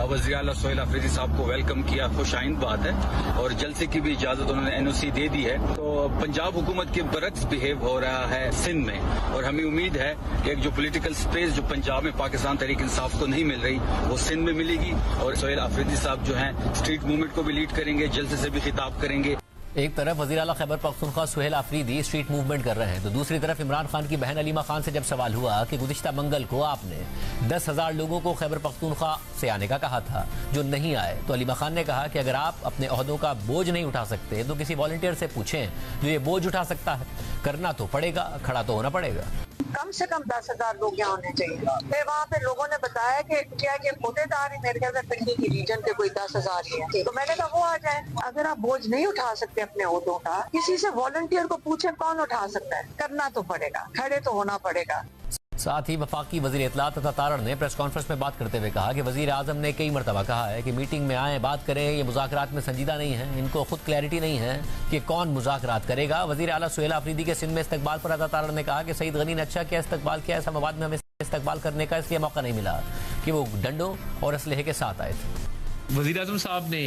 वज़ीर आला सुहेल आफरीदी साहब को वेलकम किया खुशाइन बात है और जलसे की भी इजाज़त उन्होंने एनओसी दे दी है। तो पंजाब हुकूमत के बरक्स बिहेव हो रहा है सिंध में और हमें उम्मीद है कि एक जो पॉलिटिकल स्पेस जो पंजाब में पाकिस्तान तहरीक इंसाफ को नहीं मिल रही वो सिंध में मिलेगी और सुहेल आफरीदी साहब जो हैं स्ट्रीट मूवमेंट को भी लीड करेंगे, जलसे से भी खिताब करेंगे। एक तरफ वज़ीर आला खैबर पख्तूनख्वा सुहेल आफरीदी स्ट्रीट मूवमेंट कर रहे हैं तो दूसरी तरफ इमरान खान की बहन अलीमा खान से जब सवाल हुआ कि गुज़िश्ता मंगल को आपने 10,000 लोगों को खैबर पख्तूनख्वा से आने का कहा था जो नहीं आए, तो अलीमा खान ने कहा कि अगर आप अपने ओहदों का बोझ नहीं उठा सकते तो किसी वॉलंटियर से पूछें जो ये बोझ उठा सकता है। करना तो पड़ेगा, खड़ा तो होना पड़ेगा। कम से कम 10,000 लोग यहाँ होने चाहिए। फिर वहाँ पे लोगों ने बताया कि क्या के कोटेदार मेरे ख्याल से पिंडी की रीजन के कोई 10,000 ही है, तो मैंने कहा वो आ जाए। अगर आप बोझ नहीं उठा सकते अपने ओहदों का, किसी से वॉलंटियर को पूछे कौन उठा सकता है। करना तो पड़ेगा, खड़े तो होना पड़ेगा। साथ ही वफाकी वज़ीर इत्तलात तथा तारण ने प्रेस कॉन्फ्रेंस में बात करते हुए कहा कि वज़ीर आज़म ने कई मरतबा कहा है कि मीटिंग में आए बात करें, ये मुज़ाकरात में संजीदा नहीं है, इनको खुद क्लैरिटी नहीं है कि कौन मुज़ाकरात करेगा। वज़ीर आला सुहेल आफरीदी के सिंध में इस्तकबाल पर अता तारण ने कहा कि सईद गनी ने अच्छा किया इस्तकबाल किया, इस्लामाबाद में हमें इस्तकबाल करने का इसलिए मौका नहीं मिला कि वो डंडों और असलहे के साथ आए थे। वज़ीर आज़म साहब ने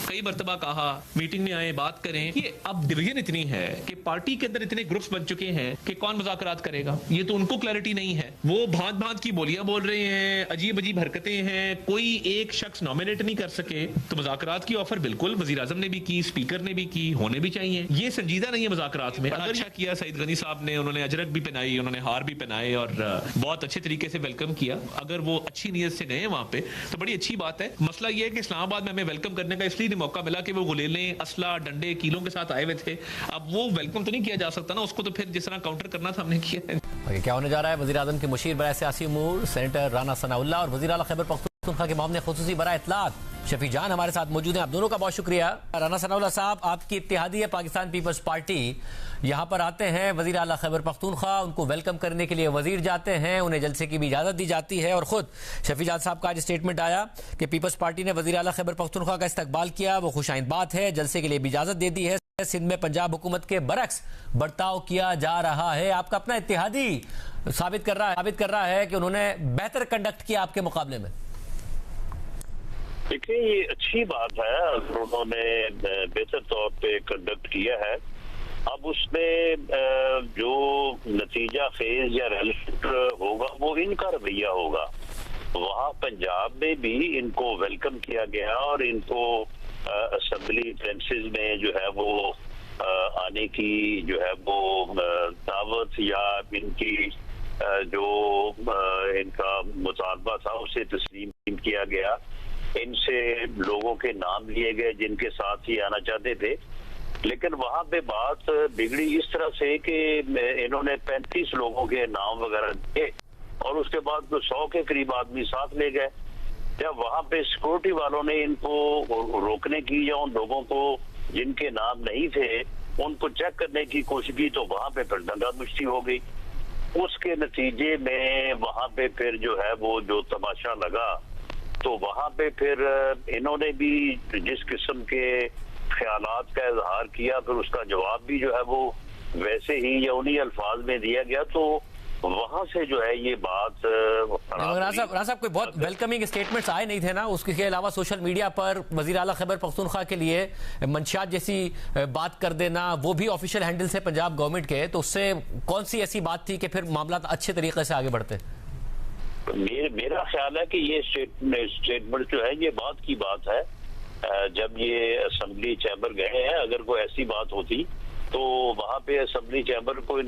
कई मरतबा कहा मीटिंग में आए बात करें कि अब डिवीजन इतनी है कि पार्टी के अंदर इतने ग्रुप्स बन चुके हैं कि कौन मुज़ाकरात करेगा ये तो उनको क्लैरिटी नहीं है। वो भांत भांत की बोलियां बोल रहे हैं, अजीब अजीब हरकतें हैं, कोई एक शख्स नॉमिनेट नहीं कर सके। तो मुज़ाकरात की ऑफर बिल्कुल वज़ीर आज़म ने भी की, स्पीकर ने भी की, होने भी चाहिए। ये संजीदा नहीं है मुज़ाकरात में। अगर अच्छा किया सईद गनी साहब ने, उन्होंने अजरक भी पहनाई, उन्होंने हार भी पहनाए और बहुत अच्छे तरीके से वेलकम किया। अगर वो अच्छी नीयत से गए वहां पे तो बड़ी अच्छी बात है। मसला ये है कि इस्लामाबाद में हमें वेलकम करने का इसलिए नहीं मौका मिला कि वो गुलेलें, असला, डंडे, कीलों के साथ आए हुए थे। अब वो वेलकम तो नहीं किया जा सकता ना, उसको तो फिर जिस तरह काउंटर करना था हमने किया है। क्या होने जा रहा है? वज़ीर आज़म के मुशीर बराए सियासी उमूर सेनेटर राना सनाउल्लाह और वज़ीर आला खैबर पख्तूनख्वा के मामले खुसूसी बराए इत्तलात शफी जान हमारे साथ मौजूद हैं। आप दोनों का बहुत शुक्रिया। राना सनाउल्लाह साहब, आपकी इत्तेहादी है पाकिस्तान पीपल्स पार्टी, यहाँ पर आते हैं वजीर आला खैबर पख्तूनख्वा, उनको वेलकम करने के लिए वजीर जाते हैं, उन्हें जलसे की भी इजाज़त दी जाती है और ख़ुद शफी जान साहब का आज स्टेटमेंट आया कि पीपल्स पार्टी ने वजीर आला खैबर पख्तूनख्वा का इस्तकबाल किया, वो खुशाइंद बात है, जलसे के लिए भी इजाज़त दे दी है। सिंध में पंजाब हुकूमत के बरक्स बर्ताव किया जा रहा है। आपका अपना इत्तेहादी साबित कर रहा है कि उन्होंने बेहतर कंडक्ट किया आपके मुकाबले में। देखिए, ये अच्छी बात है, उन्होंने बेहतर तौर पे कंडक्ट किया है। अब उसमें जो नतीजा खेज या रेलेवेंट होगा वो इनका रवैया होगा। वहाँ पंजाब में भी इनको वेलकम किया गया और इनको असेंबली प्रेमिसेस में जो है वो आने की जो है वो दावत या इनकी जो इनका मुतालबा था उसे तस्लीम किया गया। इनसे लोगों के नाम लिए गए जिनके साथ ही आना चाहते थे, लेकिन वहां पे बात बिगड़ी इस तरह से कि इन्होंने 35 लोगों के नाम वगैरह दिए और उसके बाद तो 100 के करीब आदमी साथ ले गए। जब वहां पे सिक्योरिटी वालों ने इनको रोकने की या उन लोगों को जिनके नाम नहीं थे उनको चेक करने की कोशिश की तो वहां पे फिर दंगा मुश्ती हो गई। उसके नतीजे में वहां पे फिर जो है वो जो तमाशा लगा, तो वहां पे फिर इन्होंने भी जिस किस्म के ख्यालात का इजहार किया, फिर उसका जवाब भी जो है वो वैसे ही या उन्हीं अल्फाज में दिया गया। तो वहां से जो है ये बात राना साहब कोई बहुत वेलकमिंग स्टेटमेंट्स आए नहीं थे ना। उसके अलावा सोशल मीडिया पर वजीर आला खैबर पख्तूनख्वा के लिए मंशियात जैसी बात कर देना, वो भी ऑफिशियल हैंडल से पंजाब गवर्नमेंट के, तो उससे कौन सी ऐसी बात थी कि फिर मामला अच्छे तरीके से आगे बढ़ते? मेरा ख्याल है कि ये स्टेटमेंट जो है ये बात की बात है। जब ये असेंबली चैम्बर गए हैं, अगर कोई ऐसी बात होती तो वहां पे असेंबली चैम्बर को